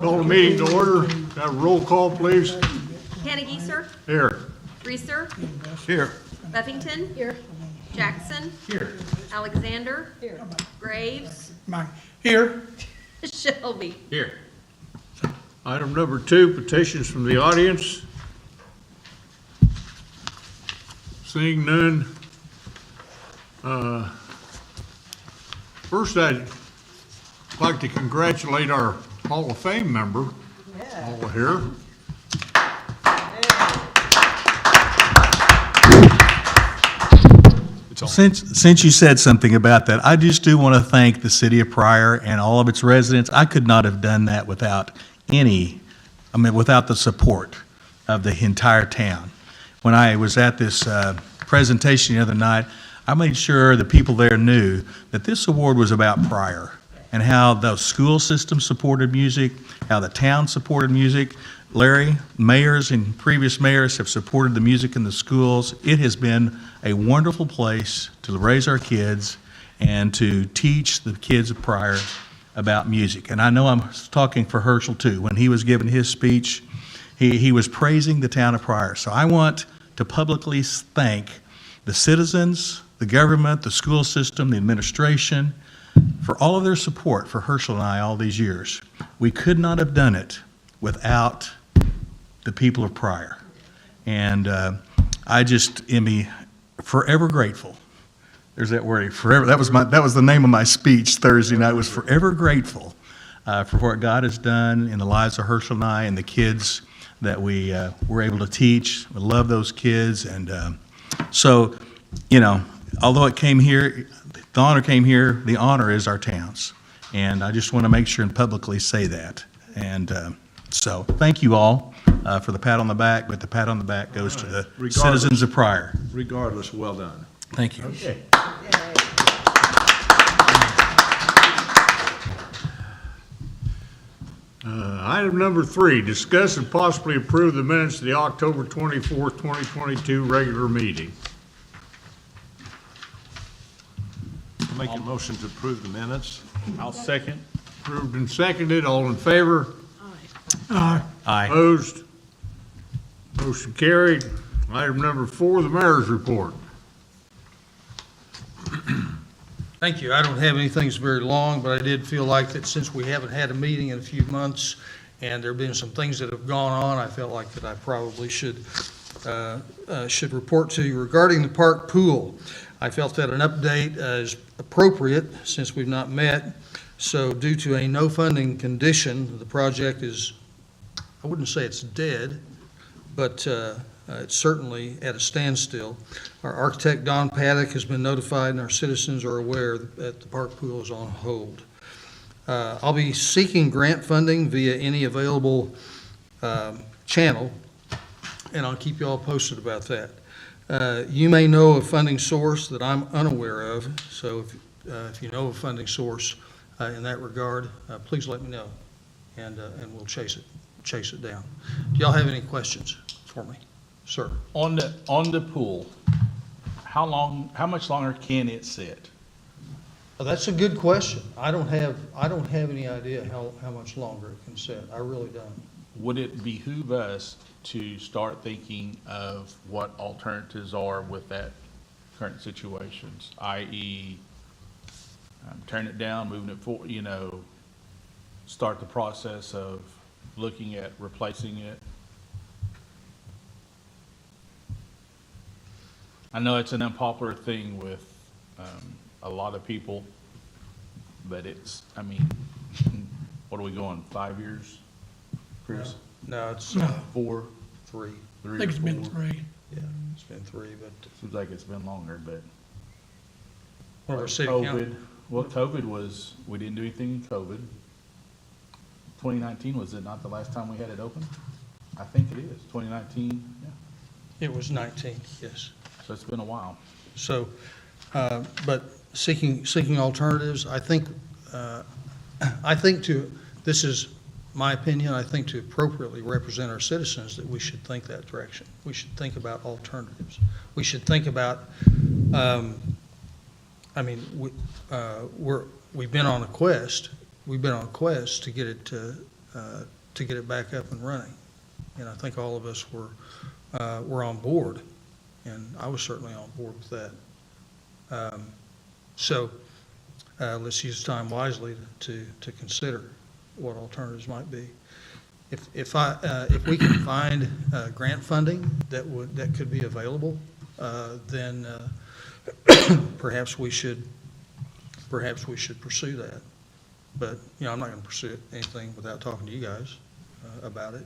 Call the meeting to order. Have a roll call, please. Hannah-Gieser, Here. Reeser, Here. Buffington. Here. Jackson. Here. Alexander. Here. Graves. Mike, here. Shelby. Here. Item number 2, petitions from the audience. Seeing none. First, I'd like to congratulate our Hall of Fame member, all here. Since you said something about that, I just do want to thank the city of Pryor and all of its residents. I could not have done that without without the support of the entire town. When I was at this presentation the other night, I made sure the people there knew that this award was about Pryor and how the school system supported music, how the town supported music. Larry, mayors and previous mayors have supported the music in the schools. It has been a wonderful place to raise our kids and to teach the kids of Pryor about music. And I know I'm talking for Herschel too. When he was giving his speech, he was praising the town of Pryor. So I want to publicly thank the citizens, the government, the school system, the administration, for all of their support for Herschel and I all these years. We could not have done it without the people of Pryor. And I just am forever grateful. There's that word, forever. That was the name of my speech Thursday night, was forever grateful for what God has done in the lives of Herschel and I and the kids that we were able to teach. We love those kids. And so, although it came here, the honor came here, the honor is our town's. And I just want to make sure and publicly say that. And so thank you all for the pat on the back, but the pat on the back goes to the citizens of Pryor. Regardless, well done. Thank you. Okay. Item number 3, discuss and possibly approve the minutes of the October 24th, 2022 regular meeting. Make a motion to approve the minutes. I'll second. Approved and seconded. All in favor? Aye. Opposed? Motion carried. Item number 4, the mayor's report. Thank you. I don't have anything that's very long, but I did feel like that since we haven't had a meeting in a few months and there have been some things that have gone on, I felt like that I probably should report to you regarding the park pool. I felt that an update is appropriate since we've not met. So due to a no funding condition, the project is, I wouldn't say it's dead, but it's certainly at a standstill. Our architect, Don Paddock, has been notified and our citizens are aware that the park pool is on hold. I'll be seeking grant funding via any available channel, and I'll keep you all posted about that. You may know a funding source that I'm unaware of, so if you know a funding source in that regard, please let me know, and we'll chase it down. Do y'all have any questions for me, sir? On the pool, how much longer can it sit? Well, that's a good question. I don't have any idea how much longer it can sit. I really don't. Would it behoove us to start thinking of what alternatives are with that current situations, i.e., turn it down, moving it forward, start the process of looking at replacing it? I know it's an unpopular thing with a lot of people, but what are we going, 5 years, Chris? No, it's No. 4, 3. I think it's been 3. Yeah, it's been 3, but Seems like it's been longer, but one of our city council. COVID was, we didn't do anything in COVID. 2019, was it not the last time we had it open? I think it is, 2019, yeah. It was 19, yes. So it's been a while. So, but seeking alternatives, I think this is my opinion, I think to appropriately represent our citizens that we should think that direction. We should think about alternatives. We should think about, we've been on a quest to get it back up and running. And I think all of us were on board, and I was certainly on board with that. So let's use time wisely to consider what alternatives might be. If we can find grant funding that could be available, then perhaps we should pursue that. But, I'm not going to pursue anything without talking to you guys about it.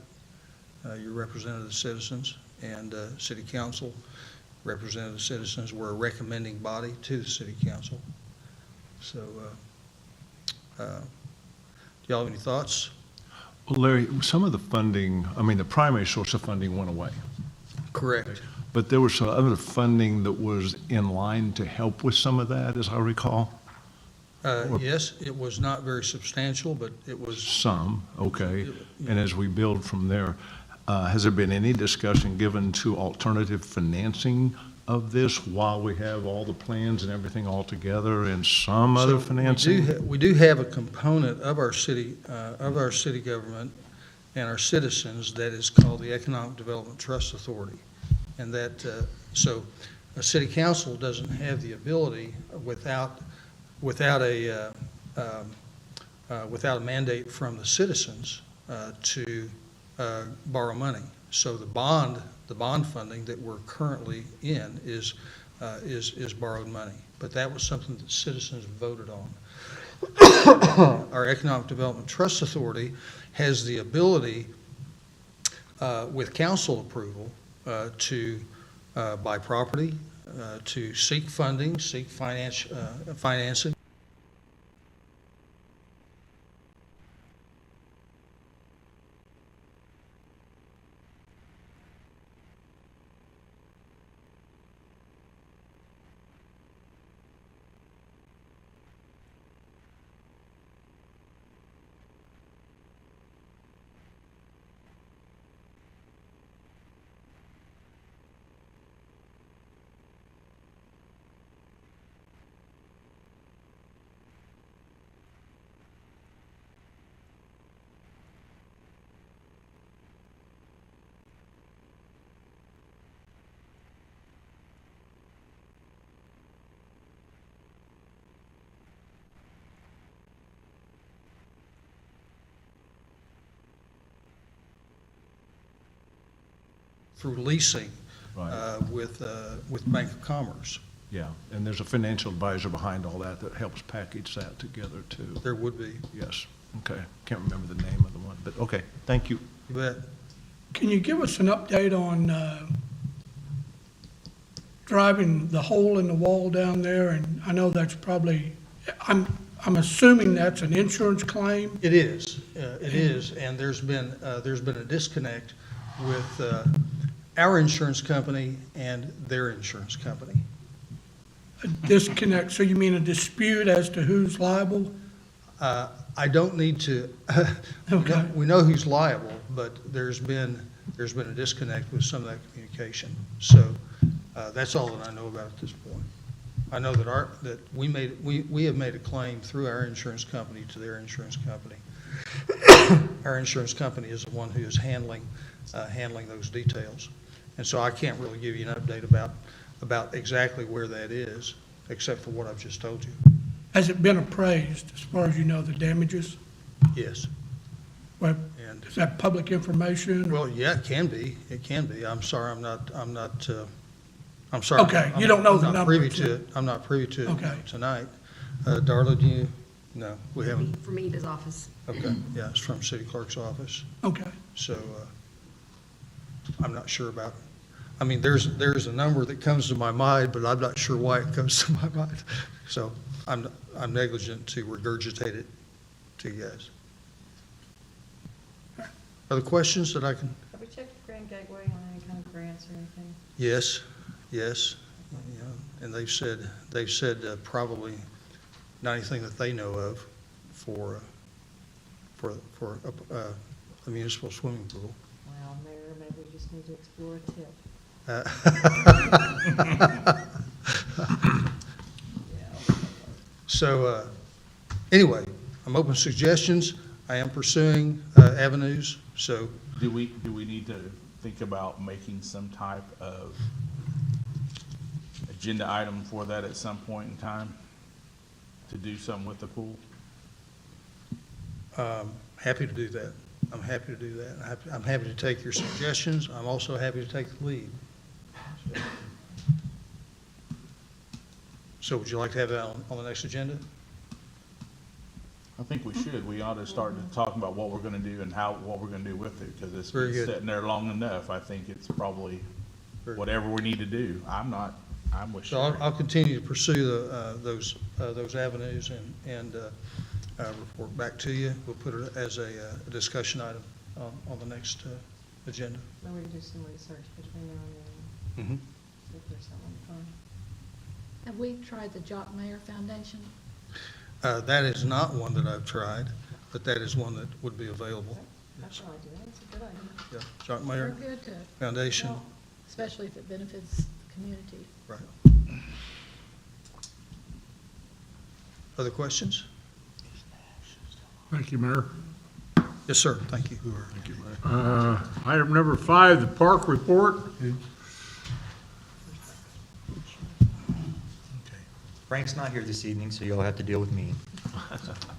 You're representative citizens, and city council, representative citizens, we're a recommending body to the city council. So, do y'all have any thoughts? Well, Larry, some of the funding, the primary source of funding went away, Correct. but there was some other funding that was in line to help with some of that, as I recall? Yes, it was not very substantial, but it was. Some, okay. And as we build from there, has there been any discussion given to alternative financing of this while we have all the plans and everything all together and some other So financing? We do have a component of our city government and our citizens that is called the Economic Development Trust Authority. And that, so a city council doesn't have the ability without a mandate from the citizens to borrow money. So the bond funding that we're currently in is borrowed money. But that was something that citizens voted on. Our Economic Development Trust Authority has the ability, with council approval, to buy property, to seek funding, seek financing. Through leasing Right. with Bank of Commerce. Yeah, and there's a financial advisor behind all that that helps package that together too. There would be. Yes, okay. Can't remember the name of the one, but okay, thank you. You bet. Can you give us an update on driving the hole in the wall down there? And I know that's probably, I'm assuming that's an insurance claim? It is, and there's been a disconnect with our insurance company and their insurance company. A disconnect, so you mean a dispute as to who's liable? I don't need to, Okay. we know who's liable, but there's been a disconnect with some of that communication. So that's all that I know about at this point. I know that we have made a claim through our insurance company to their insurance company. Our insurance company is the one who is handling those details. And so I can't really give you an update about exactly where that is, except for what I've just told you. Has it been appraised, as far as you know, the damages? Yes. Well, And, is that public information? well, yeah, it can be. It can be. I'm sorry, I'm sorry. Okay, you don't know the I'm not privy numbers. to it. I'm not privy to Okay. it tonight. Darla, do you? No, we haven't. From Eda's office. Okay, yeah, it's from city clerk's office. Okay. So I'm not sure about, there's a number that comes to my mind, but I'm not sure why it comes to my mind. So I'm negligent to regurgitate it to you guys. Other questions that I can? Have we checked Grand Gateway on any kind of grants or anything? Yes. Yeah, and they've said probably not anything that they know of for a municipal swimming pool. Well, Mayor, maybe we just need to explore a tip. So, anyway, I'm open to suggestions. I am pursuing avenues, so Do we need to think about making some type of agenda item for that at some point in time? To do something with the pool? happy to do that. I'm happy to do that. I'm happy to take your suggestions. I'm also happy to take the lead. So would you like to have that on the next agenda? I think we should. We ought to start talking about what we're gonna do and what we're gonna do with it, because it's Very been good. sitting there long enough. I think it's probably Very good. whatever we need to do. I'm with So Sherry. I'll continue to pursue those avenues and report back to you. We'll put it as a discussion item on the next agenda. Then we can do some research between now and then, see if there's something fun. Have we tried the Jock Mayer Foundation? That is not one that I've tried, but that is one that would be available. That's what I do, that's a good idea. Yeah, Jock They're Mayer good to, Foundation, especially if it benefits the community. right. Other questions? Thank you, Mayor. Yes, sir, thank you. Item number 5, the park report. Frank's not here this evening, so you'll have to deal with me.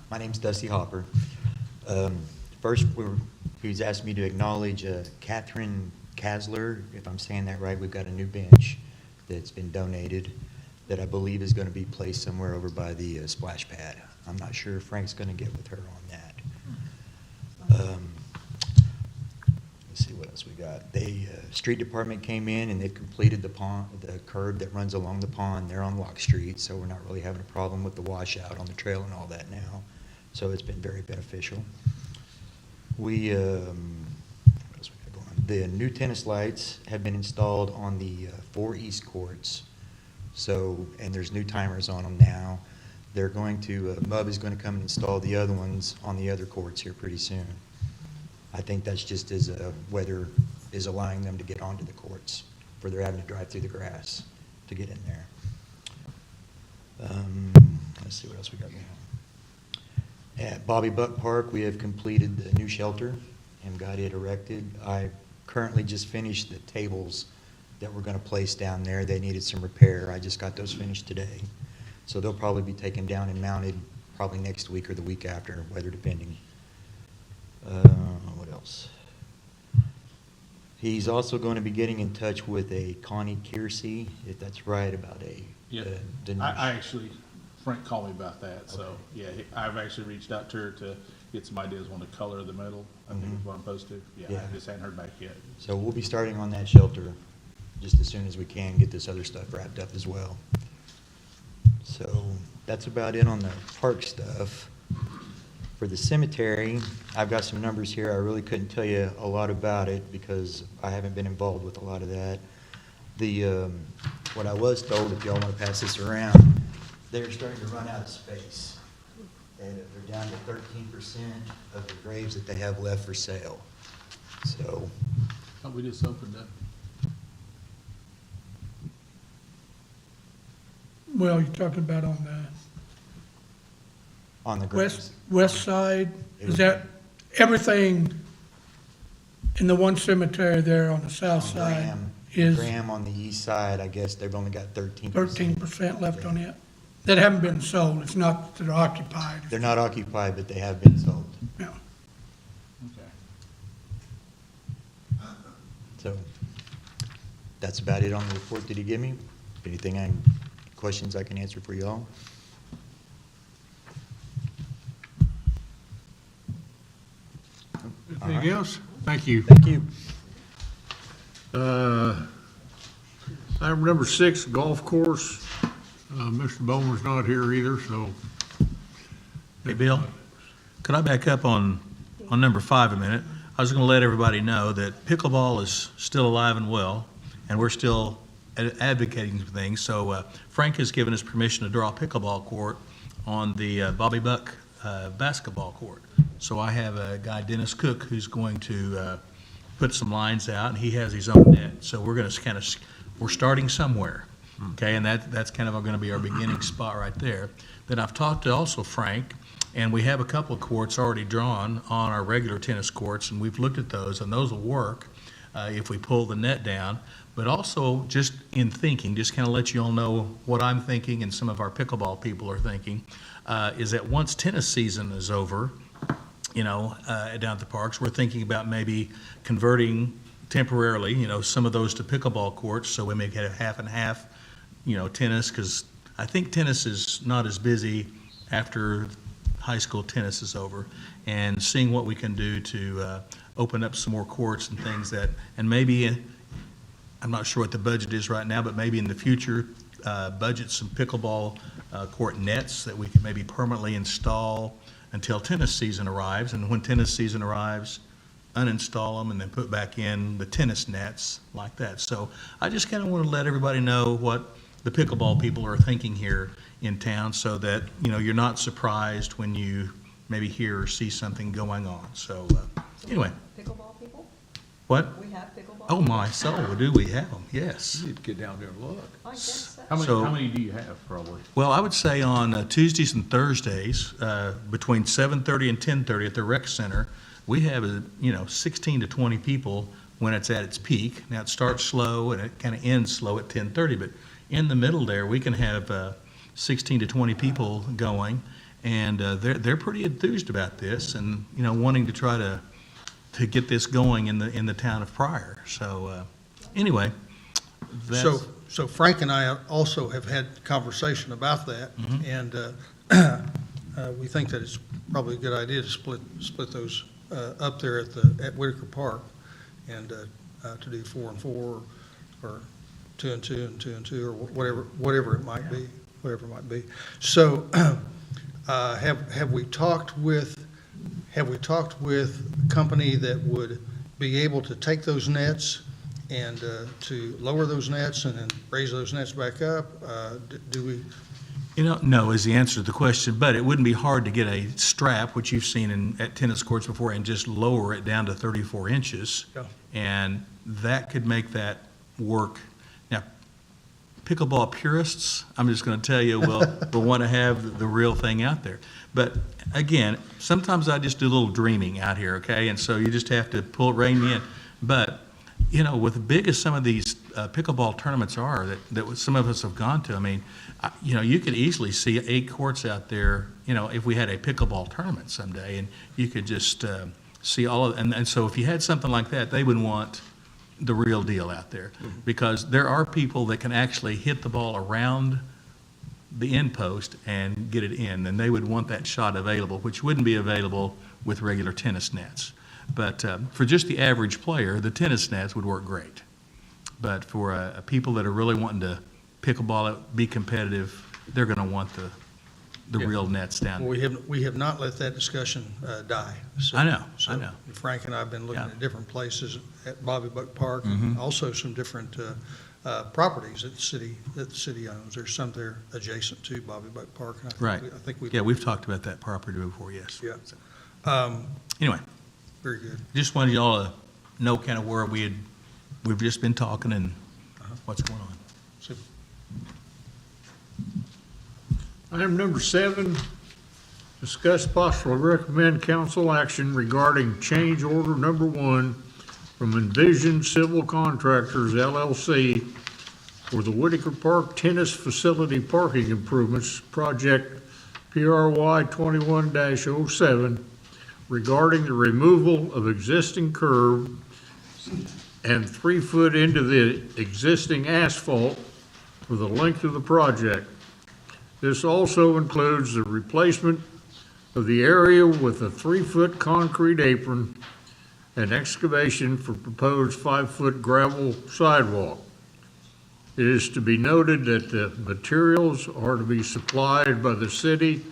My name's Dusty Hopper. First, he's asked me to acknowledge Catherine Kasler, if I'm saying that right. We've got a new bench that's been donated that I believe is going to be placed somewhere over by the splash pad. I'm not sure if Frank's going to get with her on that. Let's see what else we got. The street department came in and they've completed the pond, the curb that runs along the pond. They're on Lock Street, so we're not really having a problem with the washout on the trail and all that now. So it's been very beneficial. We, what else we got going? The new tennis lights have been installed on the 4 east courts. So, and there's new timers on them now. They're going to, MUB is going to come and install the other ones on the other courts here pretty soon. I think that's just as weather is allowing them to get onto the courts, where they're having to drive through the grass to get in there. Let's see what else we got going on. At Bobby Buck Park, we have completed the new shelter and got it erected. I currently just finished the tables that we're going to place down there. They needed some repair. I just got those finished today. So they'll probably be taken down and mounted probably next week or the week after, weather depending. What else? He's also going to be getting in touch with a Connie Kiersey, if that's right, about Yeah, the new I actually, Frank called me about that, so, yeah, I've actually reached out to her to get some ideas on the color of the metal. I think is what I'm supposed to. Yeah, Yeah. I just hadn't heard back yet. So we'll be starting on that shelter just as soon as we can, get this other stuff wrapped up as well. So that's about it on the park stuff. For the cemetery, I've got some numbers here. I really couldn't tell you a lot about it because I haven't been involved with a lot of that. What I was told, if y'all want to pass this around, they're starting to run out of space. And they're down to 13% of the graves that they have left for sale. So Thought we just opened up. Well, you're talking about on the on the graves. west side, is that everything in the one cemetery there on the south On side Graham, is Graham on the east side, I guess they've only got 13%. 13% left on it? That haven't been sold, it's not that they're occupied. They're not occupied, but they have been sold. Yeah. Okay. So that's about it on the report that he gave me. If anything, questions I can answer for y'all? Anything else? Thank you. Thank you. Item number 6, golf course. Mr. Bowman's not here either, so. Hey, Bill, could I back up on number 5 a minute? I was going to let everybody know that pickleball is still alive and well, and we're still advocating for things. So Frank has given us permission to draw a pickleball court on the Bobby Buck basketball court. So I have a guy, Dennis Cook, who's going to put some lines out, and he has his own net. So we're going to we're starting somewhere, okay? And that's kind of going to be our beginning spot right there. Then I've talked to also Frank And we have a couple of courts already drawn on our regular tennis courts, and we've looked at those, and those will work if we pull the net down. But also, just in thinking, just kind of let you all know what I'm thinking and some of our pickleball people are thinking, is that once tennis season is over, down at the parks, we're thinking about maybe converting temporarily, some of those to pickleball courts, so we may get a half and half, tennis, because I think tennis is not as busy after high school tennis is over, and seeing what we can do to open up some more courts and things that, and maybe, I'm not sure what the budget is right now, but maybe in the future, budget some pickleball court nets that we can maybe permanently install until tennis season arrives, and when tennis season arrives, uninstall them and then put back in the tennis nets like that. So I just kind of want to let everybody know what the pickleball people are thinking here in town, so that, you're not surprised when you maybe hear or see something going on. So, anyway. Pickleball people? What? We have pickleball? Oh, my soul, do we have them? Yes. You need to get down there and look. I guess so. So- How many do you have, probably? Well, I would say on Tuesdays and Thursdays, between 7:30 and 10:30 at the rec center, we have, 16 to 20 people when it's at its peak. Now, it starts slow and it kind of ends slow at 10:30, but in the middle there, we can have 16 to 20 people going, and they're pretty enthused about this and, wanting to try to get this going in the town of Pryor. So, anyway, that's. So Frank and I also have had conversation about that, Mhm. and we think that it's probably a good idea to split those up there at Whitaker Park, and to do 4 and 4, or 2 and 2 and 2 and 2, or whatever it might be. So, have we talked with a company that would be able to take those nets and to lower those nets and then raise those nets back up? Do we? No is the answer to the question, but it wouldn't be hard to get a strap, which you've seen at tennis courts before, and just lower it down to 34 inches. Yeah. And that could make that work. Now, pickleball purists, I'm just going to tell you, will want to have the real thing out there. But again, sometimes I just do a little dreaming out here, okay? And so you just have to rein me in. But, with big as some of these pickleball tournaments are that some of us have gone to, I mean, you could easily see 8 courts out there, if we had a pickleball tournament someday, and you could just see all of, and so if you had something like that, they would want the real deal out there, because there are people that can actually hit the ball around the end post and get it in, and they would want that shot available, which wouldn't be available with regular tennis nets. But for just the average player, the tennis nets would work great. But for people that are really wanting to pickleball it, be competitive, they're going to want the real nets down. Well, we have not let that discussion die. So- I know. so Frank and I have been looking Yeah. at different places at Bobby Buck Park, Mhm. and also some different properties that the city owns. There's some there adjacent to Bobby Buck Park. And Right. I think we. Yeah, we've talked about that property before, yes. Yeah. So, anyway, Very good. just wanted y'all to know kind of where we've just been talking and what's going on. Super. Item number 7, discuss possibly recommend council action regarding change order number 1 from Envision Civil Contractors LLC for the Whitaker Park Tennis Facility Parking Improvements Project PRY 21-07 regarding the removal of existing curb and 3 foot into the existing asphalt for the length of the project. This also includes the replacement of the area with a 3-foot concrete apron and excavation for proposed 5-foot gravel sidewalk. It is to be noted that the materials are to be supplied by the city,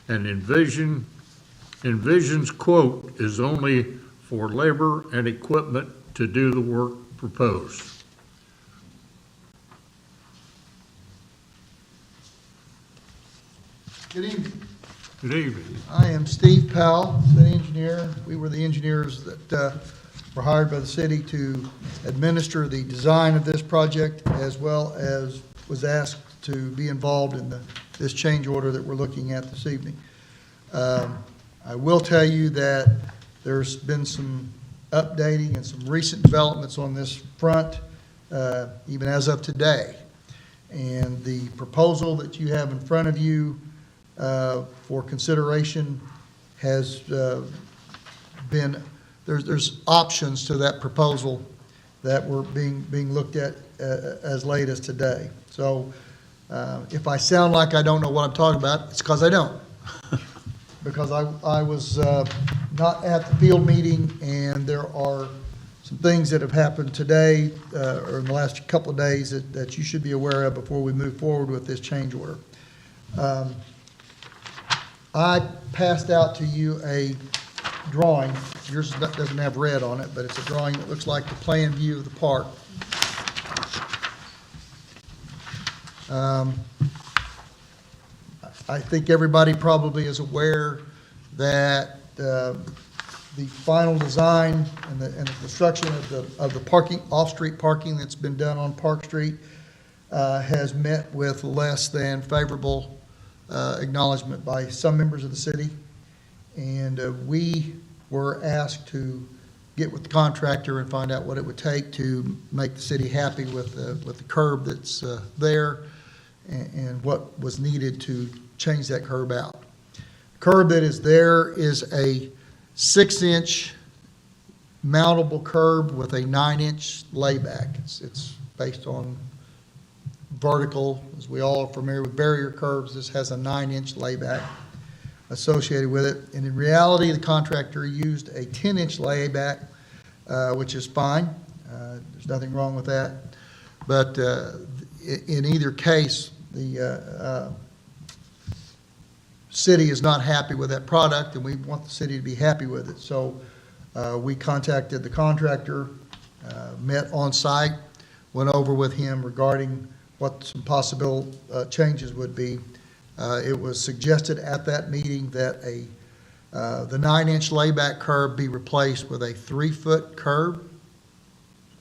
and Envision's quote is only for labor and equipment to do the work proposed. Good evening. Good evening. I am Steve Powell, city engineer. We were the engineers that were hired by the city to administer the design of this project, as well as was asked to be involved in this change order that we're looking at this evening. I will tell you that there's been some updating and some recent developments on this front, even as of today. And the proposal that you have in front of you for consideration has been, there's options to that proposal that were being looked at as late as today. So if I sound like I don't know what I'm talking about, it's because I don't. Because I was not at the field meeting, and there are some things that have happened today or in the last couple of days that you should be aware of before we move forward with this change order. I passed out to you a drawing. Yours doesn't have red on it, but it's a drawing that looks like the plan view of the park. I think everybody probably is aware that the final design and the construction of the parking, off-street parking that's been done on Park Street has met with less than favorable acknowledgement by some members of the city. And we were asked to get with the contractor and find out what it would take to make the city happy with the curb that's there and what was needed to change that curb out. Curb that is there is a 6-inch mountable curb with a 9-inch layback. It's based on vertical. As we all are familiar with barrier curbs, this has a 9-inch layback associated with it. And in reality, the contractor used a 10-inch layback, which is fine. There's nothing wrong with that. But in either case, the city is not happy with that product, and we want the city to be happy with it. So we contacted the contractor, met on site, went over with him regarding what some possible changes would be. It was suggested at that meeting that the 9-inch layback curb be replaced with a 3-foot curb,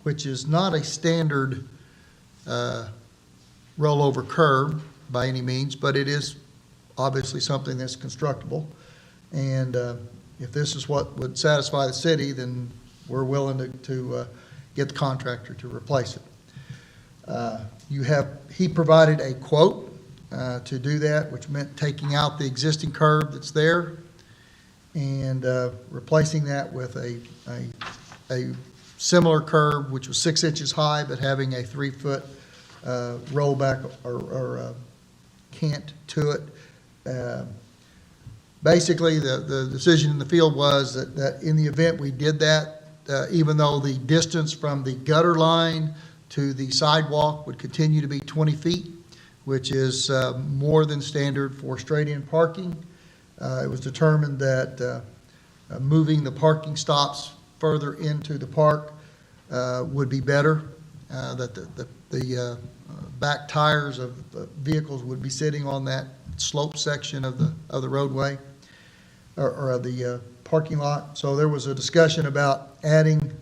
which is not a standard rollover curb by any means, but it is obviously something that's constructible. And if this is what would satisfy the city, then we're willing to get the contractor to replace it. He provided a quote to do that, which meant taking out the existing curb that's there and replacing that with a similar curb, which was 6 inches high, but having a 3-foot rollback or cant to it. Basically, the decision in the field was that in the event we did that, even though the distance from the gutter line to the sidewalk would continue to be 20 feet, which is more than standard for straight-in parking, it was determined that moving the parking stops further into the park would be better, that the back tires of vehicles would be sitting on that slope section of the roadway or of the parking lot. So there was a discussion about adding,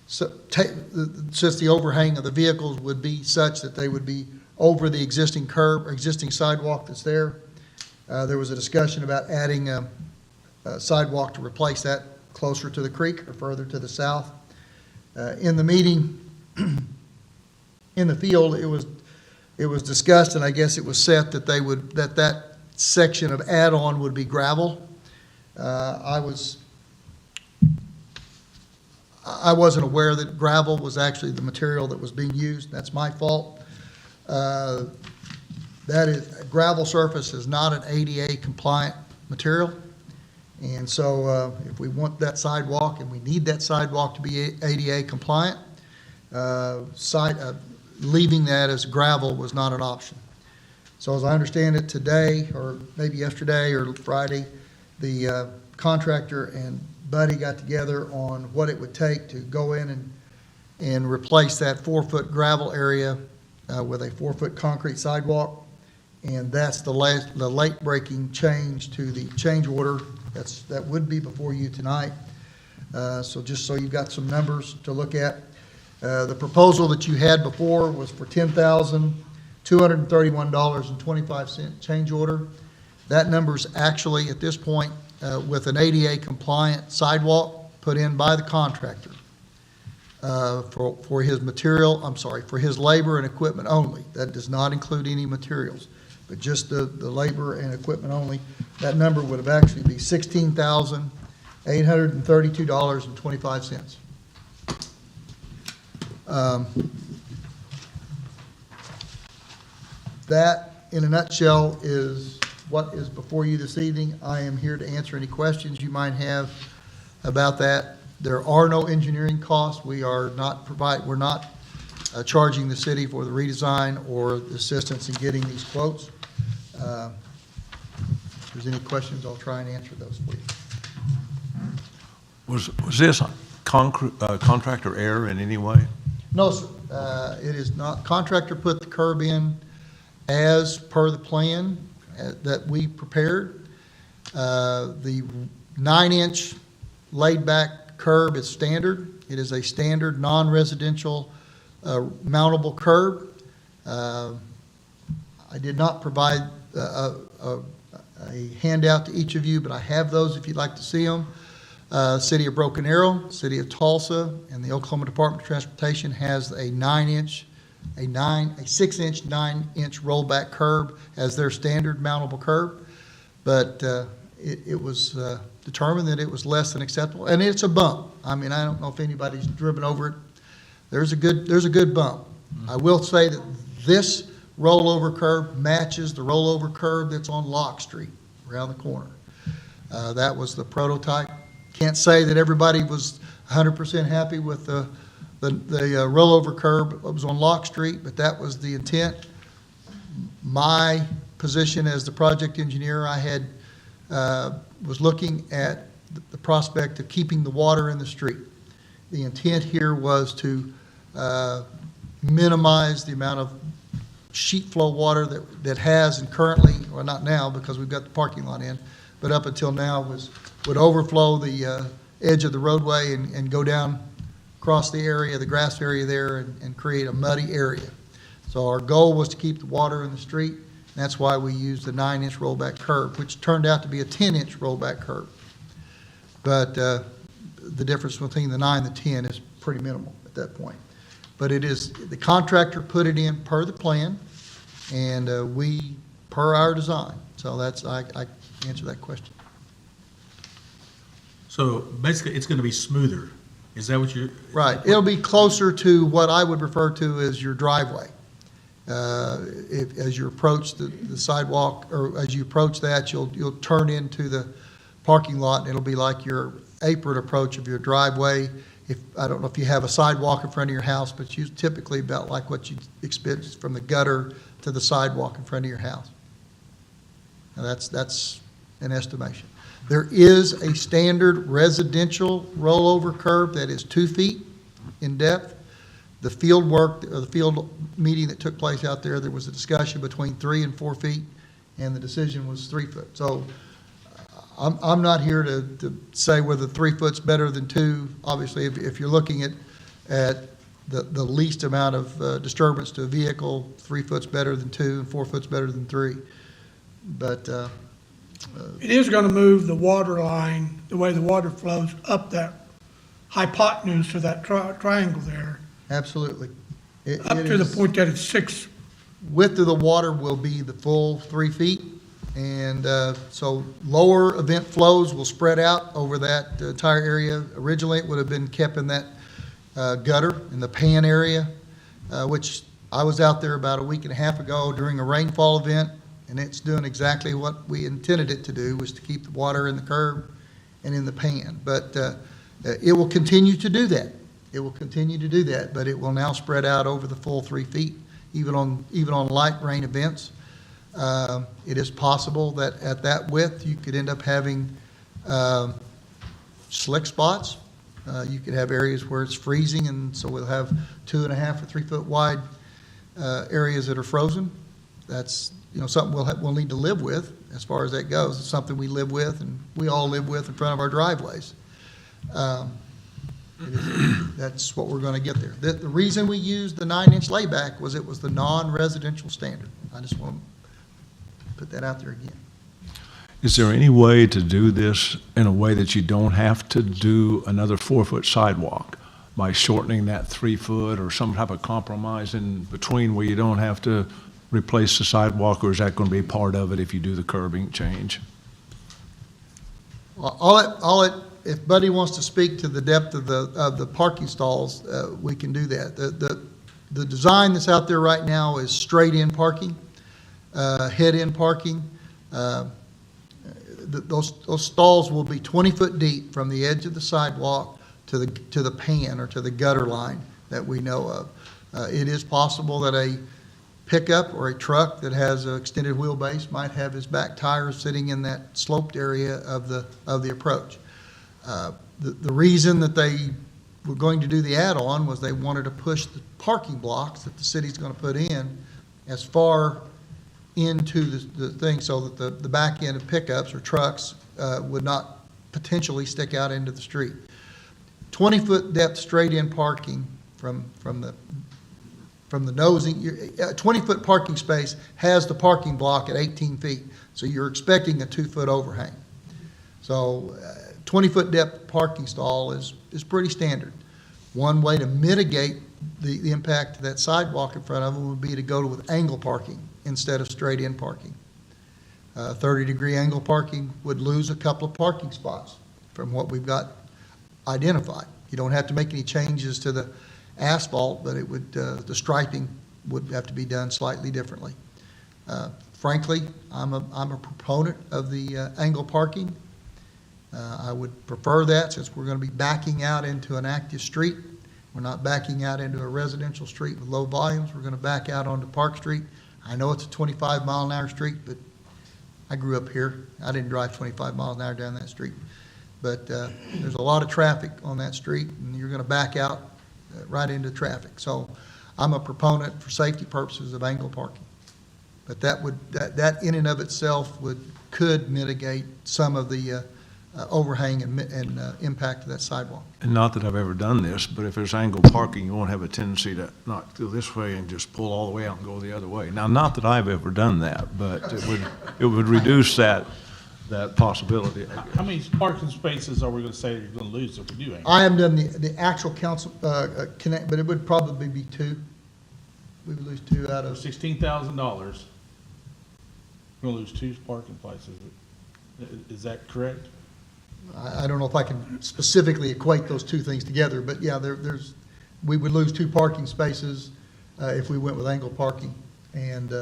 since the overhang of the vehicles would be such that they would be over the existing curb or existing sidewalk that's there. There was a discussion about adding a sidewalk to replace that closer to the creek or further to the south. In the meeting, in the field, it was discussed, and I guess it was set that that section of add-on would be gravel. I wasn't aware that gravel was actually the material that was being used. That's my fault. That is, gravel surface is not an ADA compliant material. And so if we want that sidewalk and we need that sidewalk to be ADA compliant, leaving that as gravel was not an option. So as I understand it today, or maybe yesterday or Friday, the contractor and Buddy got together on what it would take to go in and replace that 4-foot gravel area with a 4-foot concrete sidewalk. And that's the late breaking change to the change order that would be before you tonight. So just so you've got some numbers to look at. The proposal that you had before was for $10,231.25 change order. That number's actually, at this point, with an ADA compliant sidewalk put in by the contractor for his material, for his labor and equipment only. That does not include any materials, but just the labor and equipment only. That number would have actually be $16,832.25. That, in a nutshell, is what is before you this evening. I am here to answer any questions you might have about that. There are no engineering costs. We're not charging the city for the redesign or the assistance in getting these quotes. If there's any questions, I'll try and answer those for you. Was this contractor error in any way? No, sir. It is not. Contractor put the curb in as per the plan that we prepared. The 9-inch laid-back curb is standard. It is a standard non-residential mountable curb. I did not provide a handout to each of you, but I have those if you'd like to see them. City of Broken Arrow, City of Tulsa, and the Oklahoma Department of Transportation has a 6-inch 9-inch rollback curb as their standard mountable curb. But it was determined that it was less than acceptable, and it's a bump. I mean, I don't know if anybody's driven over it. There's a good bump. I will say that this rollover curb matches the rollover curb that's on Lock Street around the corner. That was the prototype. Can't say that everybody was 100% happy with the rollover curb that was on Lock Street, but that was the intent. My position as the project engineer, I had was looking at the prospect of keeping the water in the street. The intent here was to minimize the amount of sheet flow water that has and currently, well, not now because we've got the parking lot in, but up until now would overflow the edge of the roadway and go down across the area, the grass area there, and create a muddy area. So our goal was to keep the water in the street. And that's why we used the 9-inch rollback curb, which turned out to be a 10-inch rollback curb. But the difference between the 9 and the 10 is pretty minimal at that point. But it is, the contractor put it in per the plan, and we, per our design. So that's, I answer that question. So basically, it's going to be smoother. Is that what you're? Right. It'll be closer to what I would refer to as your driveway. As you approach the sidewalk, or as you approach that, you'll turn into the parking lot, and it'll be like your apron approach of your driveway. I don't know if you have a sidewalk in front of your house, but you typically about like what you expect from the gutter to the sidewalk in front of your house. Now that's an estimation. There is a standard residential rollover curb that is 2 feet in depth. The field work, or the field meeting that took place out there, there was a discussion between 3 and 4 feet, and the decision was 3 foot. So I'm not here to say whether 3 foot's better than 2. Obviously, if you're looking at the least amount of disturbance to a vehicle, 3 foot's better than 2, and 4 foot's better than 3. But it is going to move the water line, the way the water flows up that hypotenuse of that triangle there, absolutely. up to the point that it's 6. Width of the water will be the full 3 feet, and so lower event flows will spread out over that entire area. Originally, it would have been kept in that gutter in the pan area, which I was out there about a week and a half ago during a rainfall event, and it's doing exactly what we intended it to do, was to keep the water in the curb and in the pan. But it will continue to do that. It will continue to do that, but it will now spread out over the full 3 feet, even on light rain events. It is possible that at that width, you could end up having slick spots. You could have areas where it's freezing, and so we'll have 2.5 or 3 foot wide areas that are frozen. That's something we'll need to live with as far as that goes. It's something we live with, and we all live with in front of our driveways. That's what we're going to get there. The reason we used the 9-inch layback was it was the non-residential standard. I just want to put that out there again. Is there any way to do this in a way that you don't have to do another 4-foot sidewalk by shortening that 3-foot or some type of compromise in between where you don't have to replace the sidewalk, or is that going to be part of it if you do the curbing change? Well, if Buddy wants to speak to the depth of the parking stalls, we can do that. The design that's out there right now is straight-in parking, head-in parking. Those stalls will be 20-foot deep from the edge of the sidewalk to the pan or to the gutter line that we know of. It is possible that a pickup or a truck that has an extended wheelbase might have his back tires sitting in that sloped area of the approach. The reason that they were going to do the add-on was they wanted to push the parking blocks that the city's going to put in as far into the thing so that the back end of pickups or trucks would not potentially stick out into the street. 20-foot depth straight-in parking from the nosing, 20-foot parking space has the parking block at 18 feet, so you're expecting a 2-foot overhang. So 20-foot depth parking stall is pretty standard. One way to mitigate the impact of that sidewalk in front of them would be to go with angle parking instead of straight-in parking. 30-degree angle parking would lose a couple of parking spots from what we've got identified. You don't have to make any changes to the asphalt, but it would the striping would have to be done slightly differently. Frankly, I'm a proponent of the angle parking. I would prefer that since we're going to be backing out into an active street. We're not backing out into a residential street with low volumes. We're going to back out onto Park Street. I know it's a 25-mile-an-hour street, but I grew up here. I didn't drive 25 miles an hour down that street. But there's a lot of traffic on that street, and you're going to back out right into traffic. So I'm a proponent for safety purposes of angle parking. But that in and of itself could mitigate some of the overhang and impact of that sidewalk. And not that I've ever done this, but if there's angle parking, you won't have a tendency to not go this way and just pull all the way out and go the other way. Now, not that I've ever done that, but it would reduce that possibility. How many parking spaces are we going to say you're going to lose if we do angle? I haven't done the actual council connect, but it would probably be 2. We would lose 2 out of. $16,000. We're going to lose 2 parking places. Is that correct? I don't know if I can specifically equate those two things together, but yeah, we would lose 2 parking spaces if we went with angle parking. And,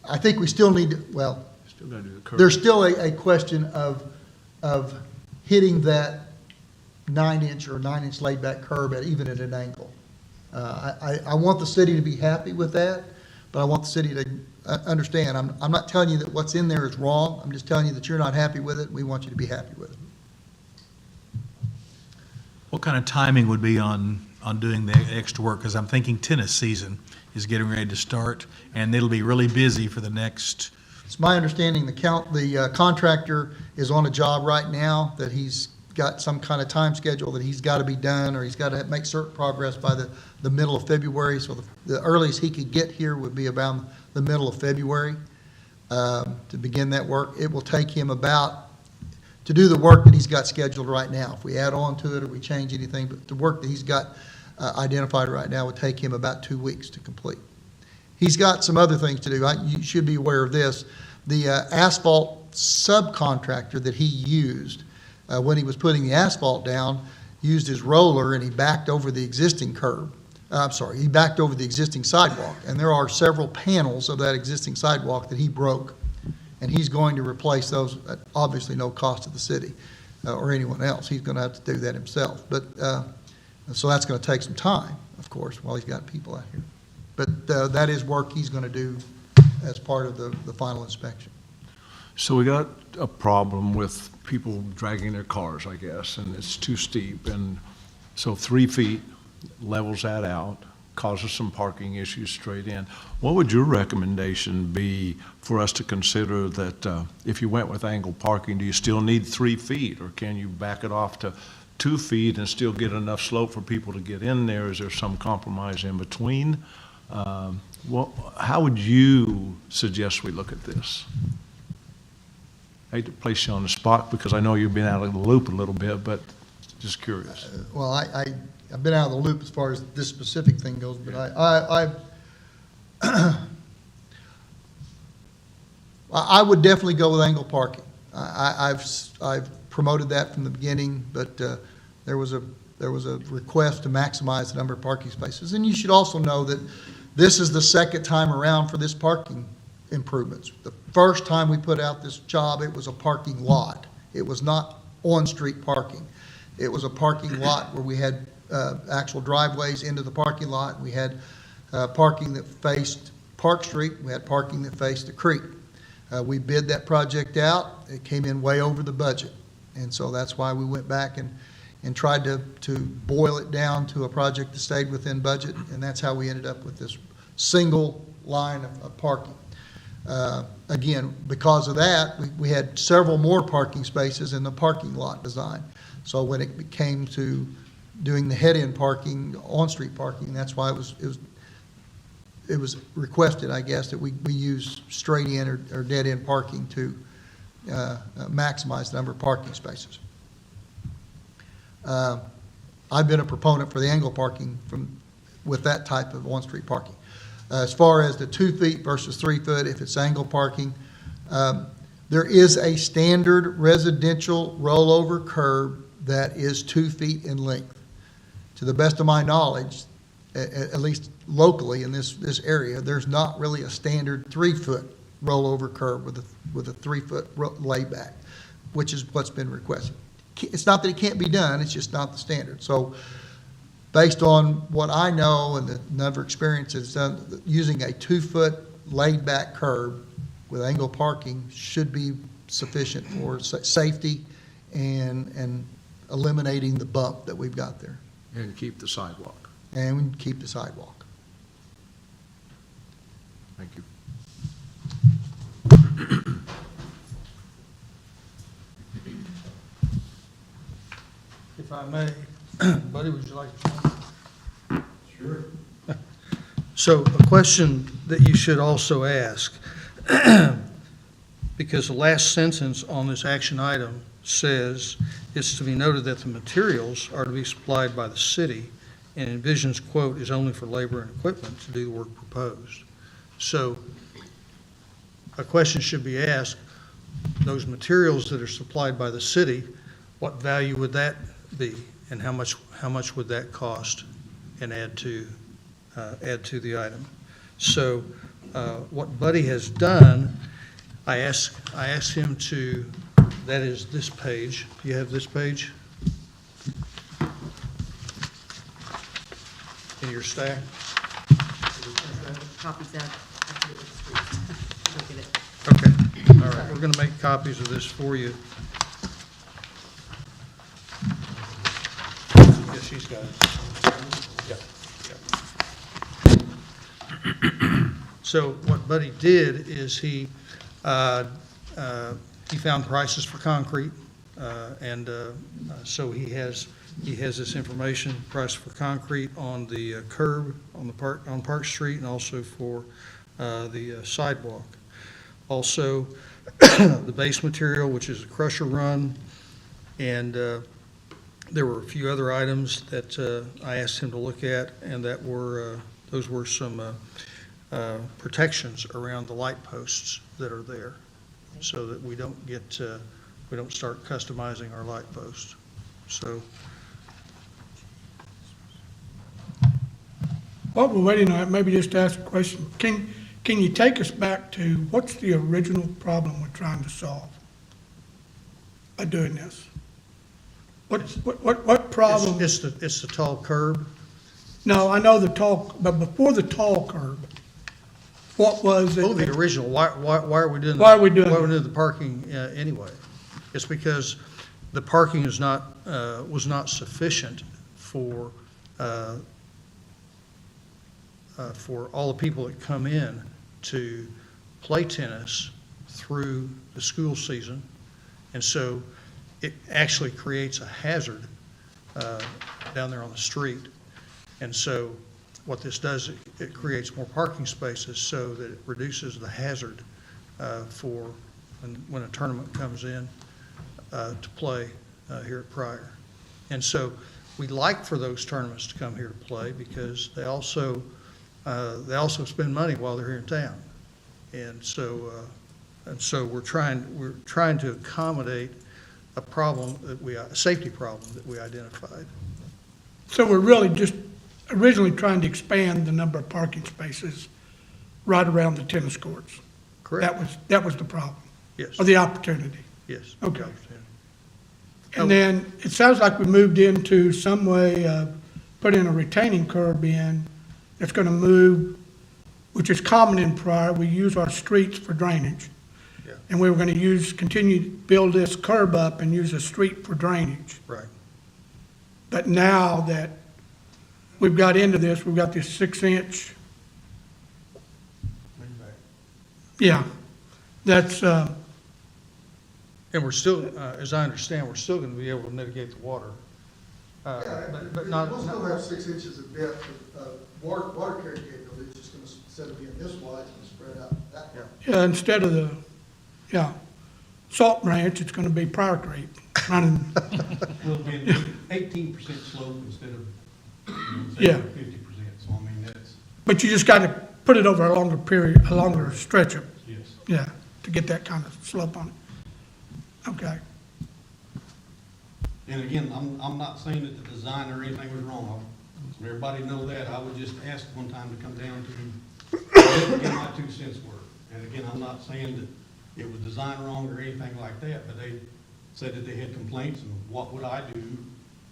I think we still need to, well, Still gotta do the curb. there's still a question of hitting that 9-inch or 9-inch laid-back curb even at an angle. I want the city to be happy with that, but I want the city to understand. I'm not telling you that what's in there is wrong. I'm just telling you that you're not happy with it. We want you to be happy with it. What kind of timing would be on doing the extra work? Because I'm thinking tennis season is getting ready to start, and it'll be really busy for the next. It's my understanding the contractor is on a job right now that he's got some kind of time schedule that he's got to be done, or he's got to make certain progress by the middle of February. So the earliest he could get here would be around the middle of February to begin that work. It will take him to do the work that he's got scheduled right now. If we add on to it or we change anything, but the work that he's got identified right now would take him about 2 weeks to complete. He's got some other things to do. You should be aware of this. The asphalt subcontractor that he used when he was putting the asphalt down used his roller and he backed over the existing curb. He backed over the existing sidewalk. And there are several panels of that existing sidewalk that he broke. And he's going to replace those at obviously no cost to the city or anyone else. He's going to have to do that himself. But so that's going to take some time, of course, while he's got people out here. But that is work he's going to do as part of the final inspection. So we got a problem with people dragging their cars, I guess, and it's too steep. And so 3 feet levels that out, causes some parking issues straight in. What would your recommendation be for us to consider that if you went with angle parking, do you still need 3 feet, or can you back it off to 2 feet and still get enough slope for people to get in there? Is there some compromise in between? How would you suggest we look at this? I hate to place you on the spot because I know you've been out of the loop a little bit, but just curious. Well, I've been out of the loop as far as this specific thing goes, but I would definitely go with angle parking. I've promoted that from the beginning, but there was a request to maximize the number of parking spaces. And you should also know that this is the second time around for this parking improvements. The first time we put out this job, it was a parking lot. It was not on-street parking. It was a parking lot where we had actual driveways into the parking lot. We had parking that faced Park Street. We had parking that faced the creek. We bid that project out. It came in way over the budget. And so that's why we went back and tried to boil it down to a project that stayed within budget. And that's how we ended up with this single line of parking. Again, because of that, we had several more parking spaces in the parking lot design. So when it came to doing the head-in parking, on-street parking, that's why it was requested, I guess, that we use straight-in or dead-end parking to maximize the number of parking spaces. I've been a proponent for the angle parking with that type of on-street parking. As far as the 2 feet versus 3 foot, if it's angle parking, there is a standard residential rollover curb that is 2 feet in length. To the best of my knowledge, at least locally in this area, there's not really a standard 3 foot rollover curb with a 3 foot layback, which is what's been requested. It's not that it can't be done, it's just not the standard. So based on what I know and the number of experiences done, using a 2 foot laid back curb with angle parking should be sufficient for safety and eliminating the bump that we've got there. And keep the sidewalk. And we can keep the sidewalk. Thank you. If I may, Buddy, would you like to? Sure. So a question that you should also ask, because the last sentence on this action item says, it's to be noted that the materials are to be supplied by the city, and envisions, quote, is only for labor and equipment to do the work proposed. So a question should be asked, those materials that are supplied by the city, what value would that be? And how much would that cost and add to the item? So what Buddy has done, I asked him to, that is this page. Do you have this page in your stack? Copies out. Look at it. Okay, all right, we're going to make copies of this for you. Yeah, she's got it. So what Buddy did is he found prices for concrete, and so he has this information, price for concrete on the curb on Park Street, and also for the sidewalk. Also, the base material, which is a crusher run, and there were a few other items that I asked him to look at, and that were those were some protections around the light posts that are there, so that we don't start customizing our light posts. So While we're waiting on it, maybe just ask a question. Can you take us back to what's the original problem we're trying to solve by doing this? What problem? it's the tall curb. No, I know the tall, but before the tall curb, what was it? Oh, the original, why are we doing? Why are we doing Why are we it? doing the parking anyway? It's because the parking is not, was not sufficient for all the people that come in to play tennis through the school season. And so it actually creates a hazard down there on the street. And so what this does, it creates more parking spaces so that it reduces the hazard for when a tournament comes in to play here at Pryor. And so we like for those tournaments to come here to play because they also spend money while they're here in town. And so we're trying to accommodate a safety problem that we identified. So we're really just originally trying to expand the number of parking spaces right around the tennis courts. Correct? That was the problem, Yes, or the opportunity. yes. Okay. And then it sounds like we moved into some way, putting a retaining curb in that's going to move, which is common in Pryor. We use our streets for drainage. Yeah. And we were going to continue to build this curb up and use the street for drainage. Right. But now that we've got into this, we've got this 6-inch. Yeah, that's, And we're still, as I understand, we're still going to be able to mitigate the water. But not. We'll still have 6 inches of depth of water carry capability. It's just going to, instead of being this wide, it's going to spread out that way. yeah, instead of the, Salt Ranch, it's going to be Pryor Creek running. Will be an 18% slope instead of, Yeah. 50%, so I mean, that's, But you just got to put it over a longer period, a longer stretch of, yes. yeah, to get that kind of slope on it. Okay. And again, I'm not saying that the design or anything was wrong. So everybody know that. I was just asked one time to come down to get my 2 cents worth. And again, I'm not saying that it was designed wrong or anything like that, but they said that they had complaints and what would I do?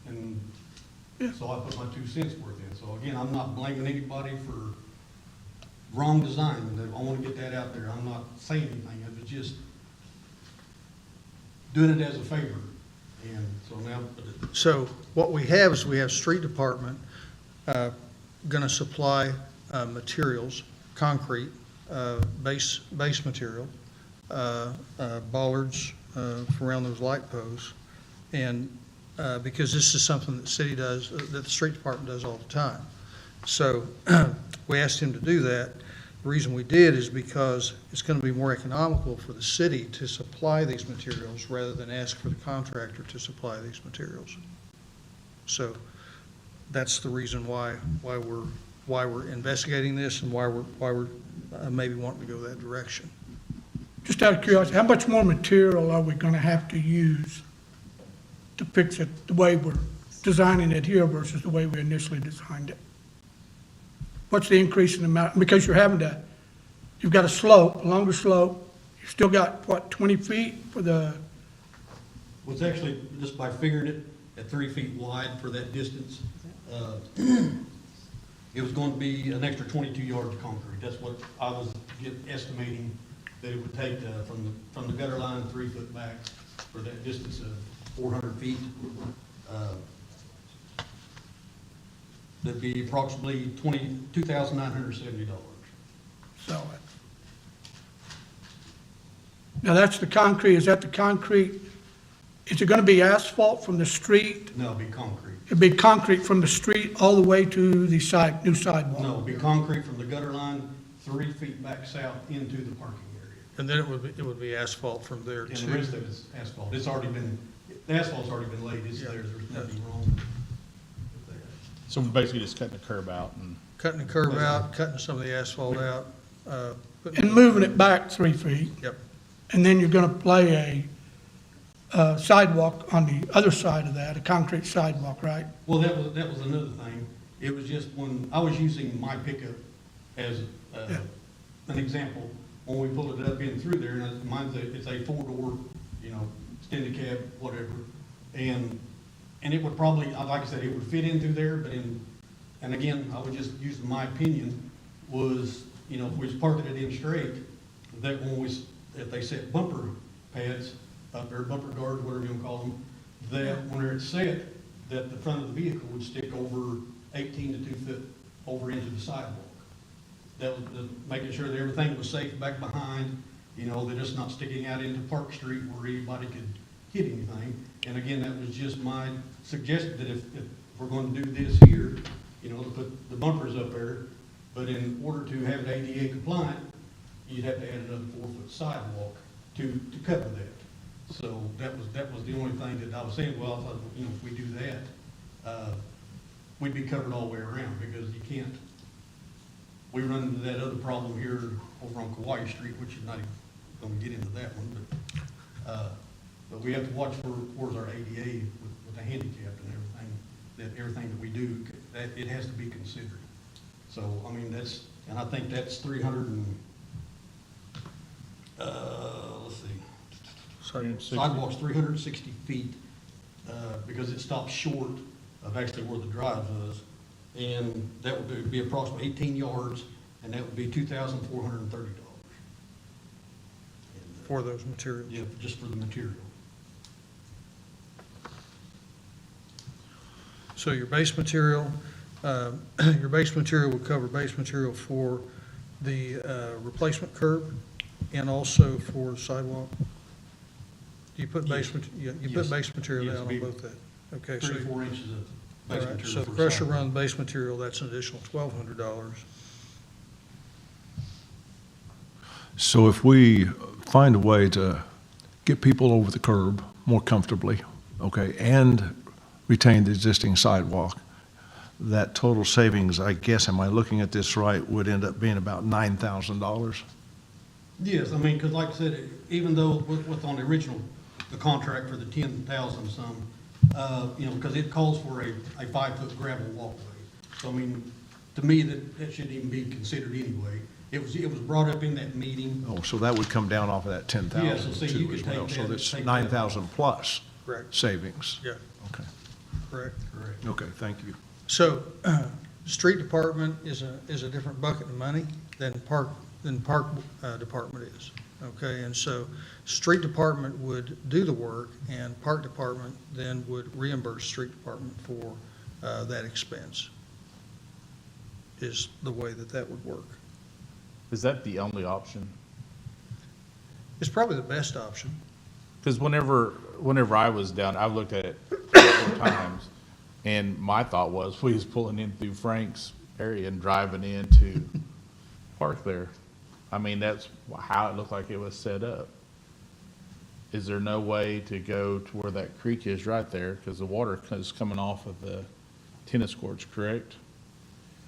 And so I put my 2 cents worth in. So again, I'm not blaming anybody for wrong design. I want to get that out there. I'm not saying anything. It was just doing it as a favor. And so now, So what we have is we have street department going to supply materials, concrete, base material, bollards around those light posts. And because this is something that the city does, that the street department does all the time. So we asked him to do that. The reason we did is because it's going to be more economical for the city to supply these materials rather than ask for the contractor to supply these materials. So that's the reason why we're investigating this and why we're maybe wanting to go that direction. Just out of curiosity, how much more material are we going to have to use to fix it the way we're designing it here versus the way we initially designed it? What's the increase in amount? Because you've got a slope, a longer slope. You've still got, what, 20 feet for the, was actually just by figuring it at 3 feet wide for that distance, it was going to be an extra 22 yards of concrete. That's what I was estimating that it would take from the gutter line 3 foot back for that distance of 400 feet. That'd be approximately $2,970. so. Now, that's the concrete. Is that the concrete? Is it going to be asphalt from the street? No, it'd be concrete. It'd be concrete from the street all the way to the new sidewalk? No, it'd be concrete from the gutter line 3 feet back south into the parking area. And then it would be asphalt from there And too. the rest of it's asphalt. The asphalt's already been laid. It's there. There's nothing wrong with that. So we're basically just cutting the curb out and. Cutting the curb out, cutting some of the asphalt out. And moving it back 3 feet? Yep. And then you're going to play a sidewalk on the other side of that, a concrete sidewalk, right? Well, that was another thing. It was just when I was using my pickup as an example, when we pulled it up in through there, and it's a 4-door, extended cab, whatever. And it would probably, like I said, it would fit in through there, and again, I was just using my opinion, was, if we was parking it in straight, that if they set bumper pads up there, bumper guards, whatever you want to call them, that when it's set, that the front of the vehicle would stick over 18 to 2 foot over into the sidewalk. That was making sure that everything was safe back behind, they're just not sticking out into Park Street where anybody could hit anything. And again, that was just my suggestion, that if we're going to do this here, you know, to put the bumpers up there, but in order to have it ADA compliant, you'd have to add another 4-foot sidewalk to cover that. So that was the only thing that I was saying, well, I thought, you know, if we do that, we'd be covered all the way around, because you can't, we run into that other problem here over on Kauai Street, which is not even gonna get into that one, but we have to watch towards our ADA with the handicap and everything that we do, that it has to be considered. So, I mean, and I think that's 300 and, let's see. Sidewalk's 360 feet, because it stops short of actually where the drive was. And that would be approximately 18 yards, and that would be $2,430. For those materials. Yeah, just for the material. So your base material would cover base material for the replacement curb and also for sidewalk? You put base, you put Yes. base material Yes, down on be both that? Okay, so, 34 inches of all base right, material. so the for crusher sidewalk. run base material, that's an additional $1,200. So if we find a way to get people over the curb more comfortably, okay, and retain the existing sidewalk, that total savings, I guess, am I looking at this right, would end up being about $9,000? Yes, I mean, because like I said, even though with on the original, the contract for the 10,000 some, you know, because it calls for a 5-foot gravel walkway. So I mean, to me, that shouldn't even be considered anyway. It was brought up in that meeting. Oh, so that would come down off of that 10,000 Yeah, so see, you too could as well. take So that- that's take that 9,000 off. plus Correct. savings. Yeah, Okay, correct. Correct. okay, thank you. So, street department is a different bucket of money than park department is, okay? And so, street department would do the work, and park department then would reimburse street department for that expense, is the way that would work. Is that the only option? It's probably the best option. Because whenever I was down, I've looked at it several times, and my thought was we was pulling in through Frank's area and driving in to park there. I mean, that's how it looked like it was set up. Is there no way to go to where that creek is right there? Because the water is coming off of the tennis courts, correct?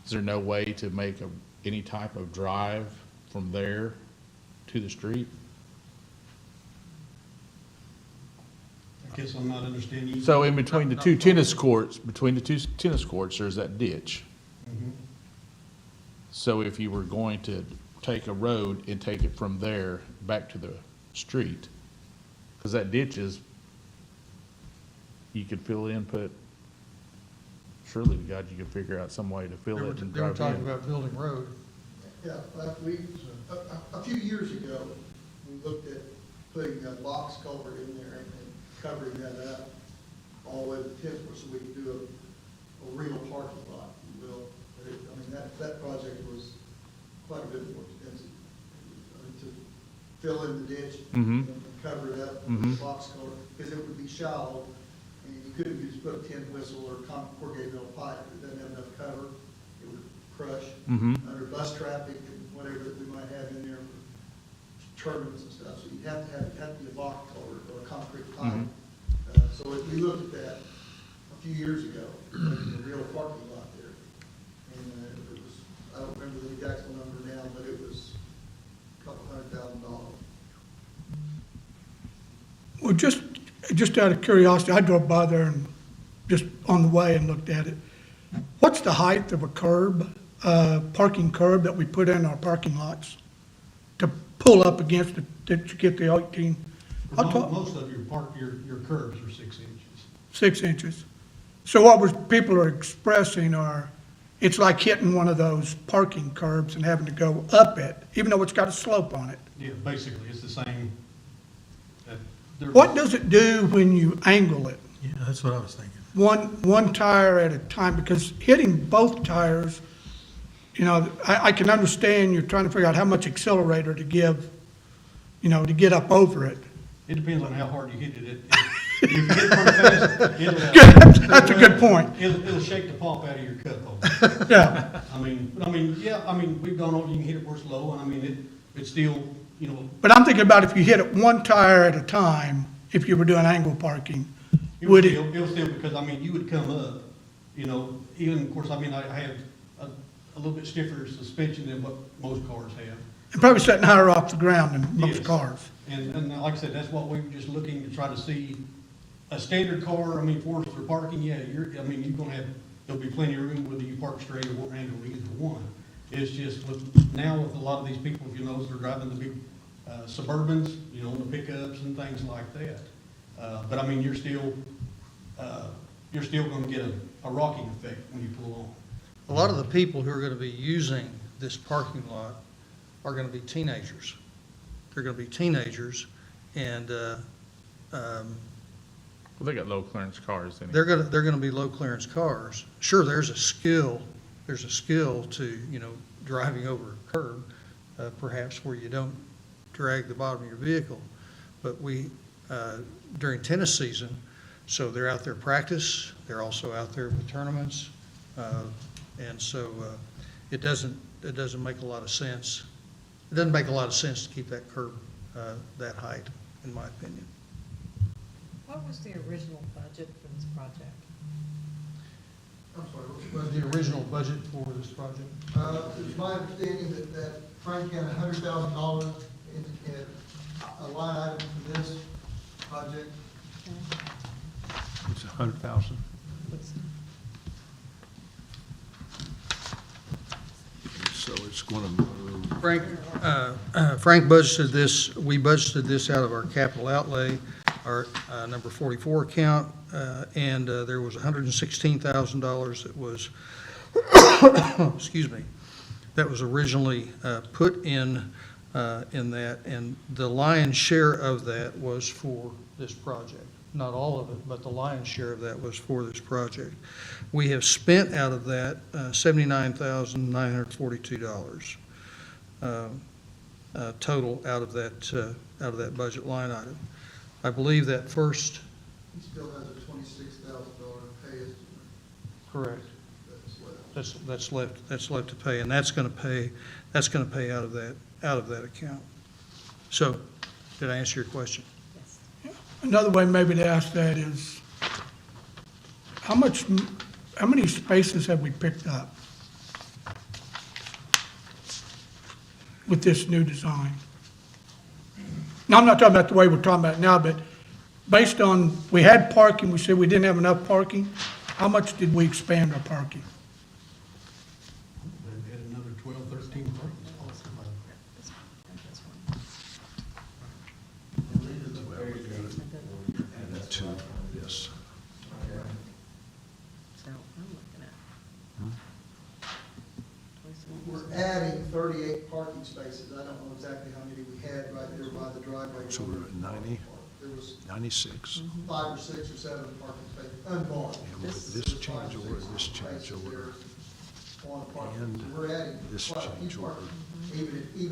Is there no way to make any type of drive from there to the street? I guess I'm not understanding. So in between the two tennis courts, there's that ditch. Mhm. So if you were going to take a road and take it from there back to the street, because that ditch is, you could fill in, surely to God, you could figure out some way to fill it and They were drive talking in. about building road. Yeah, a few years ago, we looked at putting a box culvert in there and covering that up all the way to the 10th floor so we could do a real parking lot, if you will. But I mean, that project was quite a bit more expensive. I mean, to fill in the ditch Mhm. and cover it up with a box culvert, because it would be shallow, and you couldn't just put a tin whistle or corrugated metal pipe, it doesn't have enough cover, it would crush. Mhm. Under bus traffic and whatever that we might have in there for tournaments and stuff, so you'd have to be a box culvert or a concrete pipe. Mhm. So we looked at that a few years ago, making a real parking lot there. And it was, I don't remember the exact number now, but it was a couple $100,000. Well, just out of curiosity, I drove by there and just on the way and looked at it. What's the height of a curb, parking curb that we put in our parking lots to pull up against it, to get the 18? I'll talk- Most of your curbs are 6 inches. 6 inches. So what people are expressing are, it's like hitting one of those parking curbs and having to go up it, even though it's got a slope on it. Yeah, basically, it's the same. What does it do when you angle it? Yeah, that's what I was thinking. One tire at a time, because hitting both tires, you know, I can understand you're trying to figure out how much accelerator to give, you know, to get up over it. It depends on how hard you hit it. If you hit pretty fast, it'll, That's a good point. it'll shake the pop out of your cup hole. Yeah, We've gone over, you can hit it where it's low, and I mean, it's still, you know, but I'm thinking about if you hit it one tire at a time, if you were doing angle parking, would it? it'll still, because, I mean, you would come up, you know, even, of course, I mean, I have a little bit stiffer suspension than what most cars have. And probably sitting higher off the ground than most Yes. cars. And like I said, that's what we were just looking to try to see. A standard car, I mean, for parking, yeah, you're gonna have, there'll be plenty of room whether you park straight or angle, either one. It's just now with a lot of these people, if you notice, they're driving the big Suburbans, you know, the pickups and things like that. But I mean, you're still gonna get a rocking effect when you pull on. A lot of the people who are going to be using this parking lot are going to be teenagers. They're going to be teenagers, and Well, they got low clearance cars anyway. they're going to be low clearance cars. Sure, there's a skill to, you know, driving over a curb, perhaps where you don't drag the bottom of your vehicle. But during tennis season, so they're out there practice, they're also out there with tournaments, and so it doesn't make a lot of sense. It doesn't make a lot of sense to keep that curb that height, in my opinion. What was the original budget for this project? I'm sorry, what was the original budget for this project? It's my understanding that Frank had $100,000 in a line item for this project. It's 100,000. So it's going to move. Frank budgeted this, we budgeted this out of our capital outlay, our number 44 account, and there was $116,000 that was, excuse me, that was originally put in that, and the lion's share of that was for this project. Not all of it, but the lion's share of that was for this project. We have spent out of that $79,942 total out of that budget line item. I believe that first. He still has a $26,000 pay estimate. Correct. That's left. That's left to pay, and that's going to pay out of that account. So, did I answer your question? Yes. Another way maybe to ask that is, how many spaces have we picked up with this new design? Now, I'm not talking about the way we're talking about now, but based on, we had parking, we said we didn't have enough parking. How much did we expand our parking? They've had another 12, 13 parking spots. And two, yes. So I'm looking at. We're adding 38 parking spaces. I don't know exactly how many we had right there by the driveway. So we're at 90, There was 96. 5 or 6 or 7 parking spaces, unmarked. And with this There's change 5 or order, 6 this change spaces order, there on parking. and We're adding this quite a few change order, parking. Even if you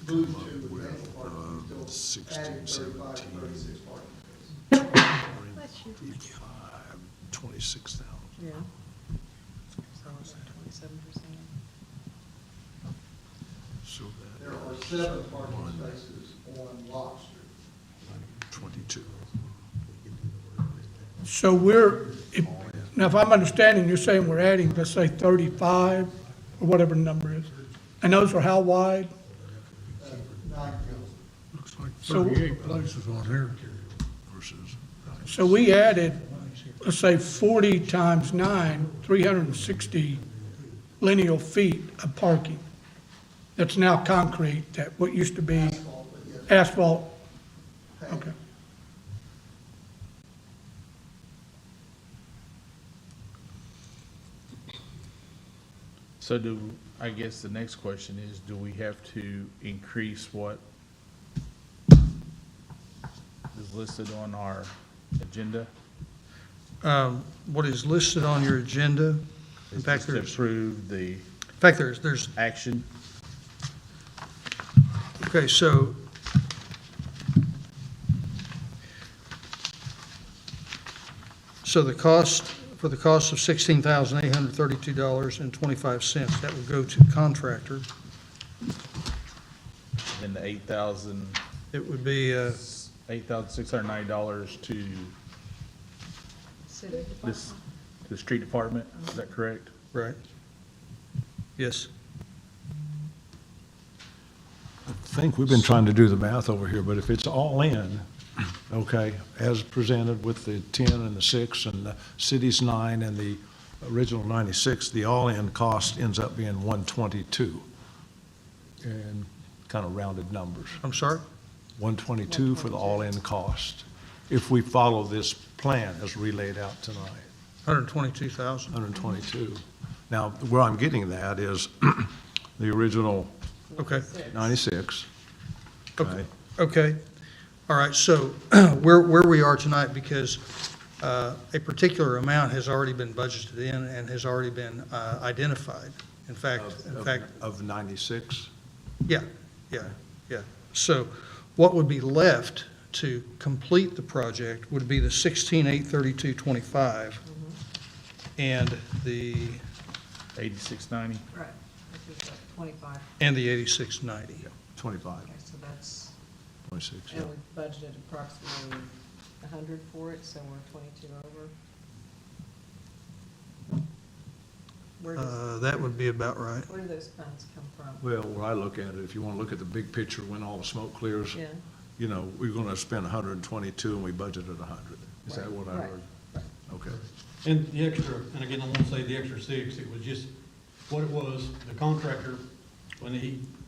you move come to up the with, angle parking, you're still 16, adding 35 to 17. 36 parking spaces. 25, 26,000. Yeah. So it's 27%. So There that are is 7 parking spaces on Lock Street. 22. So now if I'm understanding, you're saying we're adding, let's say 35, or whatever the number is. And those are how wide? 9 Looks like So- 38 places on here. Versus, So we added, let's say 40 times 9, 360 lineal feet of parking. That's now concrete, that what used to be asphalt, but yes, asphalt. paved. Okay. So I guess the next question is, do we have to increase what is listed on our agenda? What is listed on your agenda, in Is fact, this to there's, approve the there's, action? okay, so So the cost of $16,832.25, that would go to the contractor. Then the $8,690 It would be, to City this, the street department, is that correct? right? Yes. I think we've been trying to do the math over here, but if it's all in, okay, as presented with the 10 and the 6 and the city's 9 and the original 96, the all-in cost ends up being 122. And kind of rounded numbers. I'm sorry? 122 for the all-in cost, if we follow this plan as relayed out tonight. 122,000. 122. Now, where I'm getting that is the original Okay. 96. Okay. Okay. All right, so where we are tonight, because a particular amount has already been budgeted in and has already been identified. In fact, Of 96? yeah. So what would be left to complete the project would be the 16,832.25 and the, 8690? Right, this is like 25. and the 8690. 25, Okay, so that's, 26, yeah. and we budgeted approximately 100 for it, so we're 22 over. Where does, That would be about right. where do those funds come from? Well, where I look at it, if you want to look at the big picture, when all the smoke clears, Yeah. you know, we're going to spend 122 and we budgeted 100. Is that Right, what I right, heard? right. Okay. And the extra, and again, I won't say the extra 6, it was just, what it was, the contractor,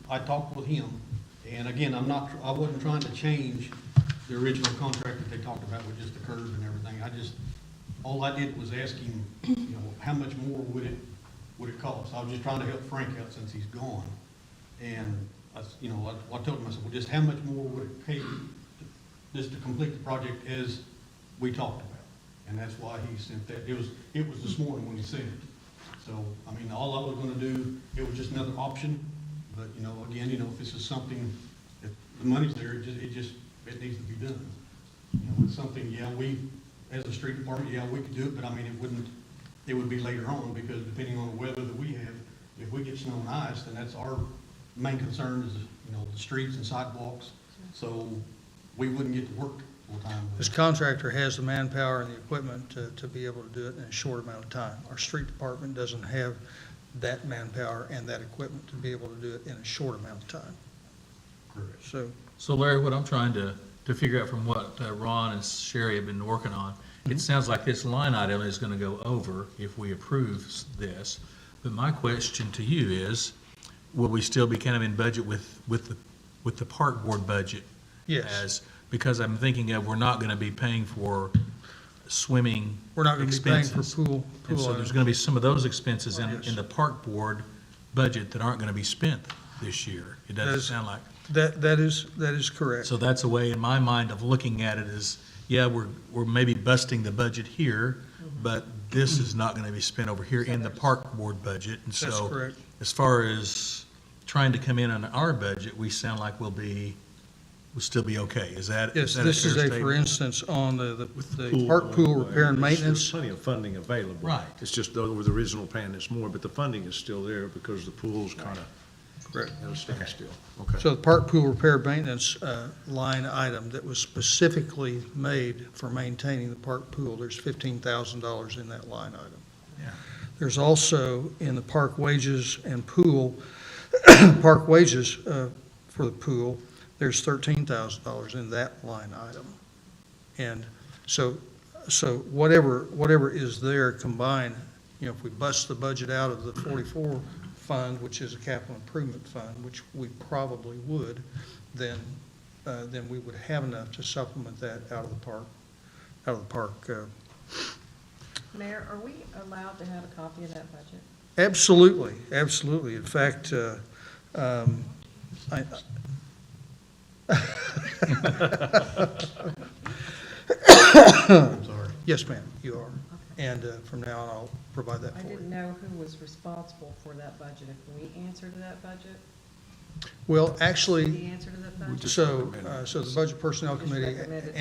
I talked with him, and again, I wasn't trying to change the original contract that they talked about with just the curb and everything. All I did was ask him, you know, how much more would it cost? I was just trying to help Frank out since he's gone. And I told him, I said, well, just how much more would it pay just to complete the project as we talked about? And that's why he sent that. It was this morning when he sent it. So, I mean, all I was gonna do, it was just another option. But, again, if this is something, if the money's there, it needs to be done. It's something, as a street department, we could do it, but I mean, it would be later on, because depending on the weather that we have, if we get snow and ice, then that's our main concern is, the streets and sidewalks. So we wouldn't get to work full-time. This contractor has the manpower and the equipment to be able to do it in a short amount of time. Our street department doesn't have that manpower and that equipment to be able to do it in a short amount of time. Correct. So Larry, what I'm trying to figure out from what Ron and Sherry have been working on, it sounds like this line item is going to go over if we approve this. But my question to you is, will we still be kind of in budget with the park board budget? Yes. Because I'm thinking of, we're not going to be paying for swimming We're not going to be paying for expenses. pool And so there's items. going to be some of those expenses Yes. in the park board budget that aren't going to be spent this year. It That doesn't is- sound like. That is correct. So that's a way, in my mind, of looking at it is, we're maybe busting the budget here, but this is not going to be spent over here in the park board budget. And That's so, correct. as far as trying to come in on our budget, we sound like we'll still be okay. Is that? Yes, that this is fair a, for statement? instance, on the Pool, park pool repair and there's maintenance. plenty of funding available. Right. It's just over the original plan, it's more, but the funding is still there because the pool's kind of Correct. at a standstill. Okay. So the park pool repair maintenance line item that was specifically made for maintaining the park pool, there's $15,000 in that line item. Yeah. There's also in the park wages and pool, park wages for the pool, there's $13,000 in that line item. And so whatever is there combined, if we bust the budget out of the 44 fund, which is a capital improvement fund, which we probably would, then we would have enough to supplement that out of the park. Mayor, are we allowed to have a copy of that budget? Absolutely. In fact, I'm sorry. yes, ma'am, you are. And from now on, I'll provide that I for you. didn't know who was responsible for that budget, if we answer to that budget. Well, actually, The answer to that budget? so the Budget Personnel Just Committee recommend it to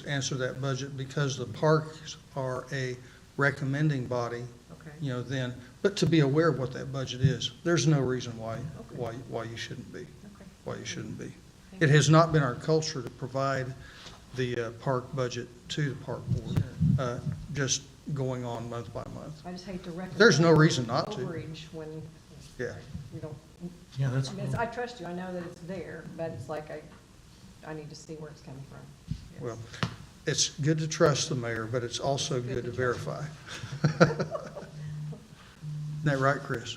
answer that budget because the parks are a recommending body, Okay. then, but to be aware of what that budget is. There's no reason why you shouldn't be, Okay. why you shouldn't be. Thank It you. has not been our culture to provide the park budget to the park board, just going on month by month. I just hate to recommend. There's no reason not to. Overage when Yeah. you don't, Yeah, that's I mean, I trust you, I know that it's there, but it's like I need to see where it's coming from. Yes. Well, it's good to trust the mayor, but it's also good to verify. Isn't that right, Chris?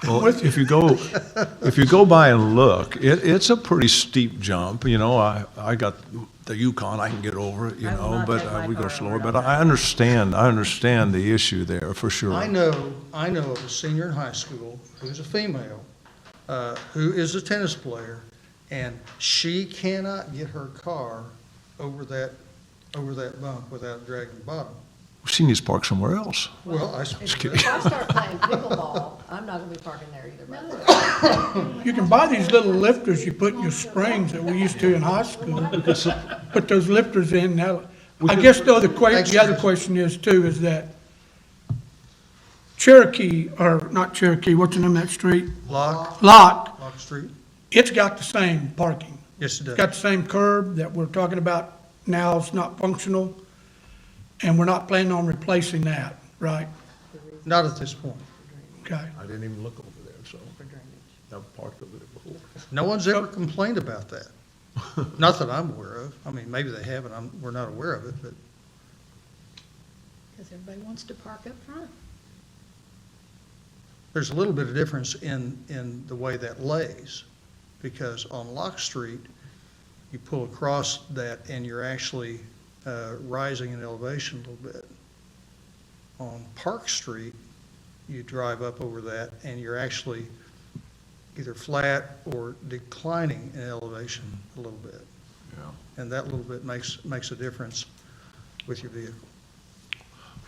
Well, if you go by and look, it's a pretty steep jump, I got the Yukon, I can get over it, I will not but take my we go car slower, over but on I understand the issue there, for sure. I know of a senior in high school who's a female, who is a tennis player, and she cannot get her car over that bump without dragging the bottom. She needs to park somewhere else. Well, I If kidding. if I start playing pickleball, I'm not gonna be parking there either, by the way. You can buy these little lifters you put in your springs that we used to in high school. Put those lifters in. Now, I guess the other question is too, is that Cherokee, or not Cherokee, what's the name of that street? Lock Lot, Street? it's got the same parking. Yes, it It's does. got the same curb that we're talking about now, it's not functional, and we're not planning on replacing that, right? Not at this point. Okay. I didn't even look over there, so I've parked over there before. No one's ever complained about that. Not that I'm aware of. I mean, maybe they have, and we're not aware of it, but Because everybody wants to park up front. there's a little bit of difference in the way that lays. Because on Lock Street, you pull across that and you're actually rising in elevation a little bit. On Park Street, you drive up over that and you're actually either flat or declining in elevation a little bit. Yeah. And that little bit makes a difference with your vehicle.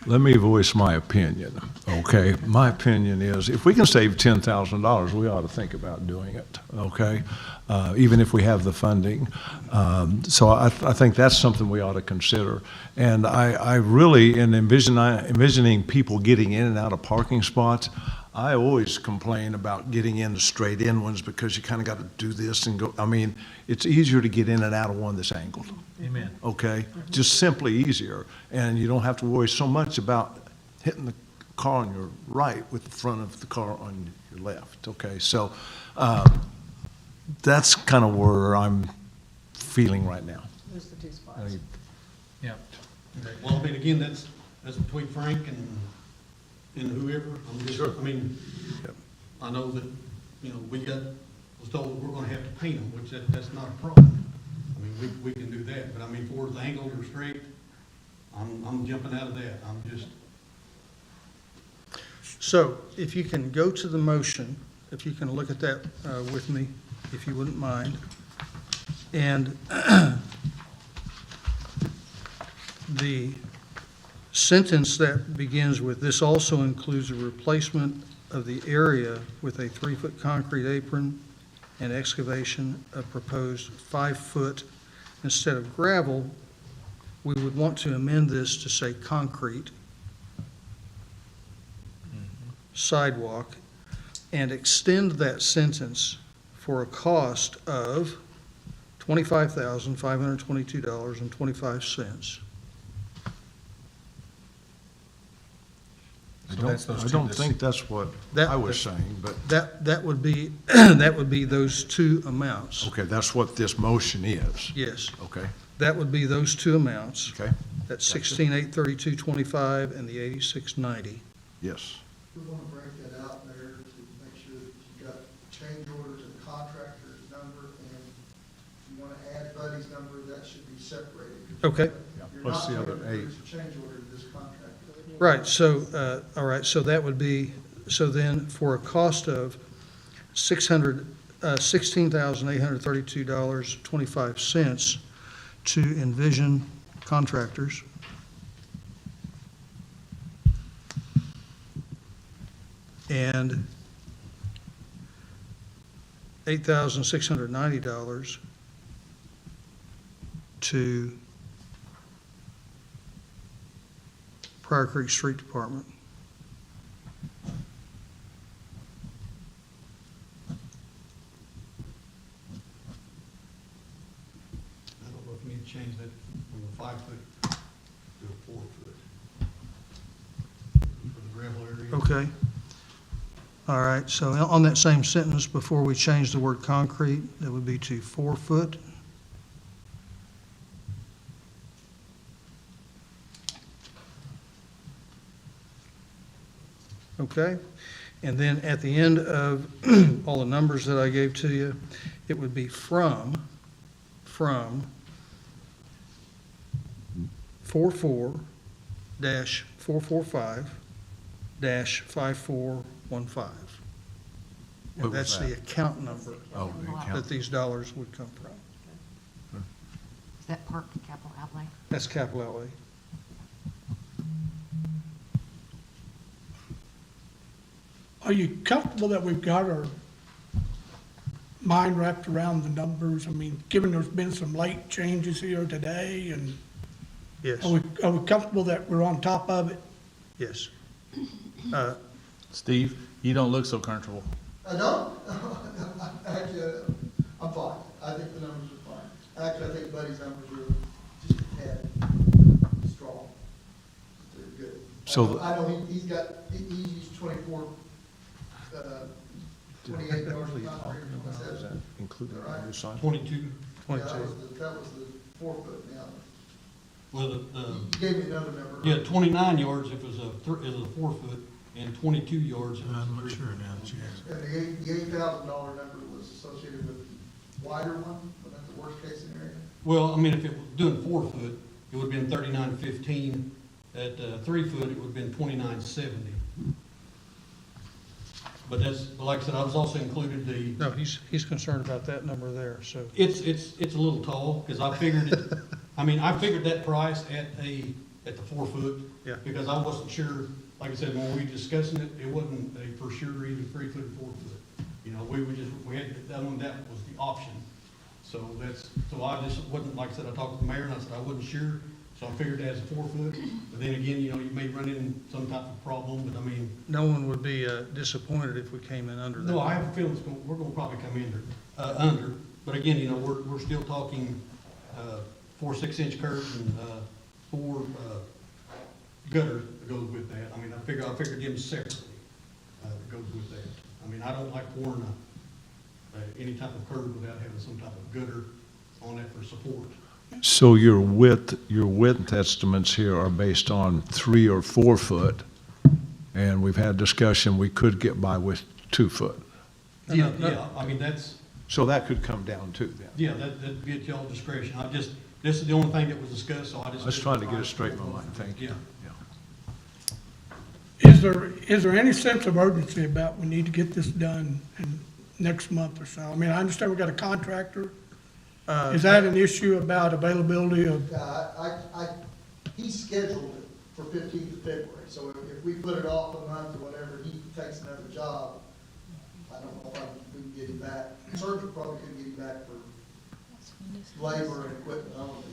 Let me voice my opinion, okay? My opinion is, if we can save $10,000, we ought to think about doing it, okay? Even if we have the funding. So I think that's something we ought to consider. And I really, in envisioning people getting in and out of parking spots, I always complain about getting in the straight-in ones because you kind of got to do this and go. I mean, it's easier to get in and out of one that's angled. Amen. Okay? Just simply easier. And you don't have to worry so much about hitting the car on your right with the front of the car on your left. Okay? So that's kind of where I'm feeling right now. There's the two I spots. mean, Yeah. Well, I mean, again, that's between Frank and whoever. I mean, I know that, was told we're gonna have to paint them, which that's not a problem. I mean, we can do that, but I mean, for the angled or straight, I'm jumping out of that. I'm just, So if you can go to the motion, if you can look at that with me, if you wouldn't mind. And the sentence that begins with, "This also includes a replacement of the area with a 3-foot concrete apron and excavation of proposed 5-foot instead of gravel," we would want to amend this to say concrete sidewalk and extend that sentence for a cost of $25,522.25. I So don't, that's those I two don't that think that's what That- I was saying, but, That would be, that would be those two amounts. okay, that's what this motion is. Yes, Okay, that would be those two amounts. okay, That's 16,832.25 and the 86.90. yes. We want to break that out there to make sure that you've got change order to the contractor's number, and if you want to add Buddy's number, that should be separated. Okay. Yeah, You're plus not the going other to eight. produce a change order to this contractor. Right, so, all right, so that would be, so then for a cost of $16,832.25 to Envision Contractors. And $8,690 to Pryor Creek Street Department. I don't know if we need to change that from a 5 foot to a 4 foot. For the gravel area. Okay. All right, so on that same sentence, before we change the word concrete, that would be to 4 foot. Okay, and then at the end of all the numbers that I gave to you, it would be from 44-445-5415. What And was that's the that? account number Oh, the account. that these dollars would come from. Is that park capital outlay? That's capital outlay. Are you comfortable that we've got our mind wrapped around the numbers? I mean, given there's been some late changes here today, and Yes, are we comfortable that we're on top of it? yes. Steve, you don't look so comfortable. I don't? Actually, I'm fine. I think the numbers are fine. Actually, I think Buddy's numbers are just a tad strong. They're good. So I know he's used 24, 28 yards of concrete. Is that including the other side? 22, Yeah, that was the 4 foot now. well, You gave me another number. yeah, 29 yards if it was is a 4 foot, and 22 yards if it was a I'm not 3 sure foot. now that you ask. And the $8,000 number was associated with wider one, was that the worst case scenario? Well, I mean, if it was doing 4 foot, it would have been 39.15. At 3 foot, it would have been 29.70. But that's, like I said, I was also included the, No, he's concerned about that number there, so. it's a little tall, because I figured it, I mean, I figured that price at the 4 foot. Yeah. Because I wasn't sure, like I said, when we were discussing it, it wasn't a for sure either 3 foot or 4 foot. You know, we had, that was the option. So I just wasn't, like I said, I talked to the mayor and I said I wasn't sure, so I figured it as a 4 foot. But then again, you know, you may run into some type of problem, but I mean, No one would be disappointed if we came in under that. no, I have a feeling we're gonna probably come in under. But again, you know, we're still talking, 4 6-inch curves and, 4, gutters that goes with that. I mean, I figured them separately, that goes with that. I mean, I don't like pouring any type of curb without having some type of gutter on it for support. So your width estimates here are based on 3 or 4 foot, and we've had discussion, we could get by with 2 foot. Yeah, yeah, I mean, that's, So that could come down too then. yeah, that'd be at y'all's discretion. This is the only thing that was discussed, so I just. I was trying to get it straight in my mind, thank you. Yeah. Is there any sense of urgency about we need to get this done in next month or so? I mean, I understand we got a contractor. Is that an issue about availability of, He scheduled it for 15th of February, so if we put it off a month or whatever, he takes another job, I don't know if we can get him back. Certainly probably couldn't get him back for labor and equipment only.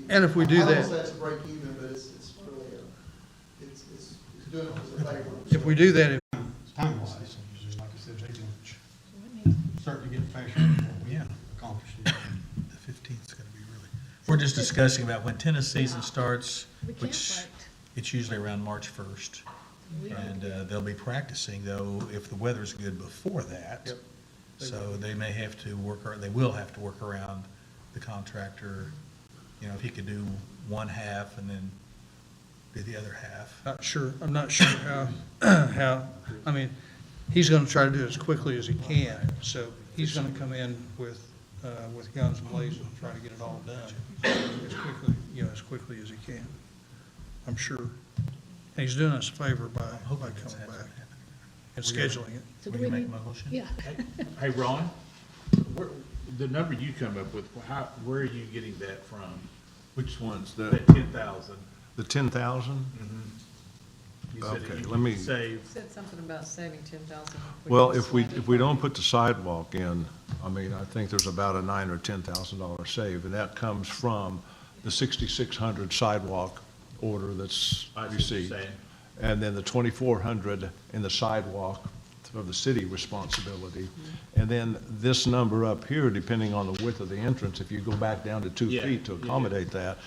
And if we do I that- don't say it's a break even, but it's really it's doing it as a favor. If we do that, Time-wise, like I said, they can certainly get faster than what we accomplished. The 15th is going to be really, we're just discussing about when tennis season starts, We can't which wait. it's usually around March 1st. And they'll be practicing, though, if the weather's good before that. Yep. So they may have to work, or they will have to work around the contractor. You know, if he could do one half and then do the other half. I'm not sure how, I mean, he's gonna try to do it as quickly as he can, so he's gonna come in with guns blazing, and try to get it all done as quickly as he can, I'm sure. And he's doing us a favor by Hoping that's coming back happening. and scheduling it. So Will do you we make need- my motion? Yeah. Hey, Ron, the number you come up with, where are you getting that from? Which ones? That 10,000? The 10,000? You said Okay, you let me- Save. Said something about saving 10,000. Well, if we don't put the sidewalk in, I mean, I think there's about a $9,000 or $10,000 save, and that comes from the 6,600 sidewalk order that's I see what you're received. saying. And then the 2,400 in the sidewalk of the city responsibility. And then this number up here, depending on the width of the entrance, if you go back down to 2 Yeah, feet to yeah, yeah. accommodate that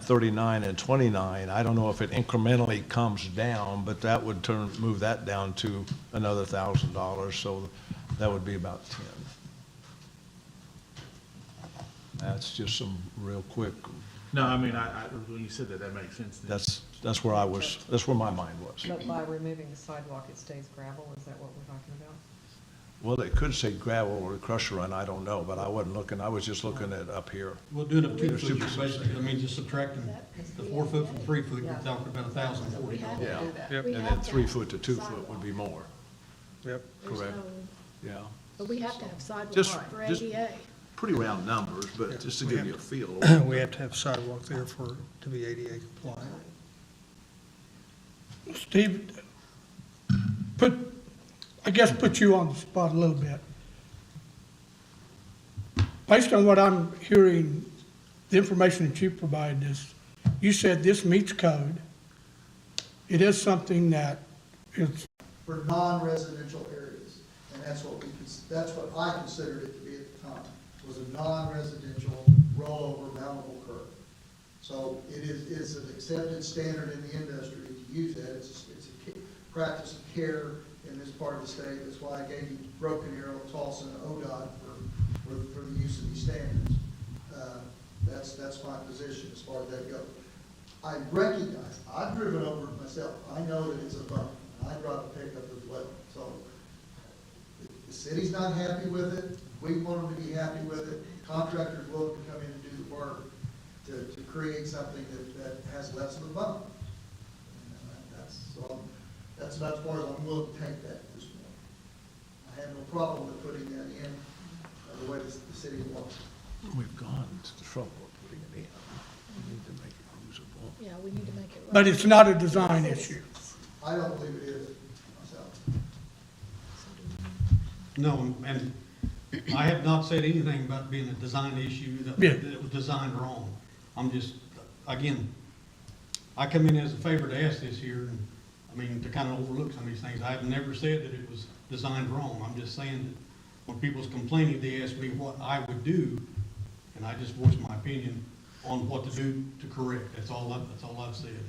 39 and 29, I don't know if it incrementally comes down, but that would move that down to another $1,000, so that would be about 10. That's just some real quick, No, I mean, when you said that, that makes sense. to me. that's where that's where my mind was. But by removing the sidewalk, it stays gravel, is that what we're talking about? Well, it could say gravel or crusher run, I don't know, but I wasn't looking, I was just looking at up here. Well, doing a 2 There's foot, two just percent. basically, I mean, just subtracting the 4 foot from 3 foot, you're talking about $1,040. Yeah. Yep. We And have then to 3 have foot to 2 foot would sidewalk. be more, Yep. There's correct. no- Yeah. But we have to have sidewalks Just- for just- ADA. Pretty round numbers, but just to We give have you a feel. We have to have sidewalk there to be ADA compliant. Steve, put you on the spot a little bit. Based on what I'm hearing, the information that you provided us, you said this meets code. It is something that is, For non-residential areas, and that's what I considered it to be at the time, was a non-residential rollover mountable curb. So it's an accepted standard in the industry to use that. It's a practice of care in this part of the state. That's why I gave you Broken Arrow, Tulsa, and ODOT for the use of these standards. That's my position as far as that goes. I recognize, I've driven over it myself. I know that it's a bump. I drive a pickup as well. So the city's not happy with it. We want them to be happy with it. Contractors willing to come in and do the work to create something that has less of a bump. And that's about as far as I'm willing to take that at this point. I have no problem with putting that in the way the city wants. We've gone to the trouble of putting it in. We need to make it usable. Yeah, we need to make it. but it's not a design issue. I don't believe it is myself. No, and I have not said anything about being a design issue, that Yeah. that it was designed wrong. I'm just, again, I come in as a favor to ask this here, and, I mean, to kind of overlook some of these things. I have never said that it was designed wrong. I'm just saying that when people's complaining, they ask me what I would do, and I just voiced my opinion on what to do to correct. That's all I've said.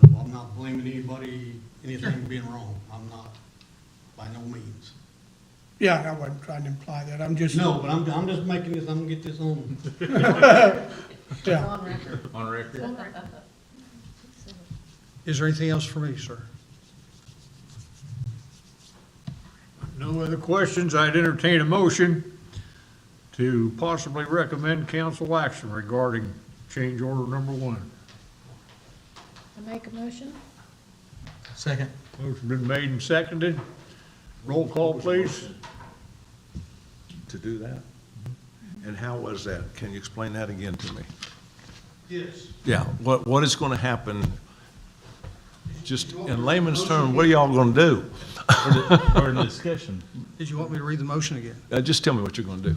So I'm not blaming anybody, anything being wrong. I'm not, by no means. Yeah, and I wasn't trying to imply that. I'm just. No, but I'm just making this, I'm gonna get this on. Yeah. On record. On record. Is there anything else for me, sir? No other questions, I'd entertain a motion to possibly recommend council action regarding change order number 1. I make a motion? Second. Motion been made and seconded. Roll call, please. To do that? And how was that? Can you explain that again to me? Yes. Yeah, what is going to happen, just in layman's terms, what are y'all going to do? Or in discussion. Did you want me to read the motion again? Just tell me what you're going to do.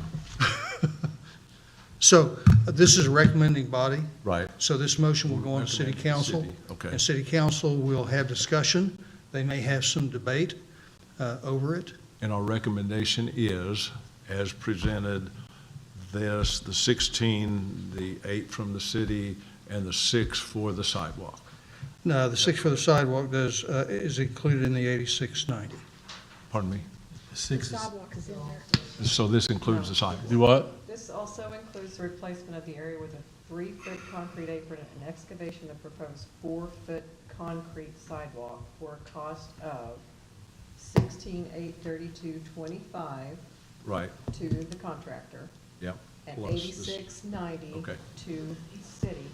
So this is a recommending body. Right. So this motion will go on to city Recommend to council. city, okay. And city council will have discussion. They may have some debate over it. And our recommendation is, as presented, the 16, the 8 from the city, and the 6 for the sidewalk. No, the 6 for the sidewalk is included in the 8690. Pardon me? The six is, Sidewalk is in there. So this includes the sidewalk? do what? This also includes the replacement of the area with a 3-foot concrete apron and excavation of proposed 4-foot concrete sidewalk for a cost of $16,832.25 Right, to the contractor yep. and Plus this- $86.90 Okay. to city,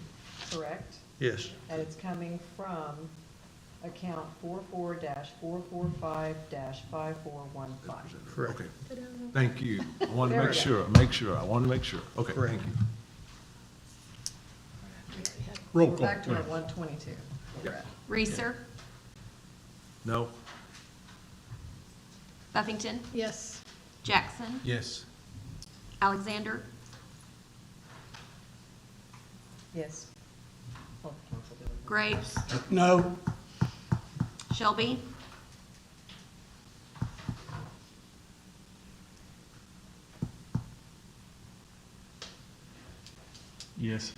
correct? Yes. And it's coming from account 44-445-5415. Correct. Okay, thank you. I wanted to There make we sure, I wanted to make sure. Okay, Correct. thank you. Roll We're call, back to our please. 122. Yep. Reeser, No? Buffington, Yes. Jackson, Yes. Alexander, Yes. Oh, council did it. Graves, No. Shelby, Yes.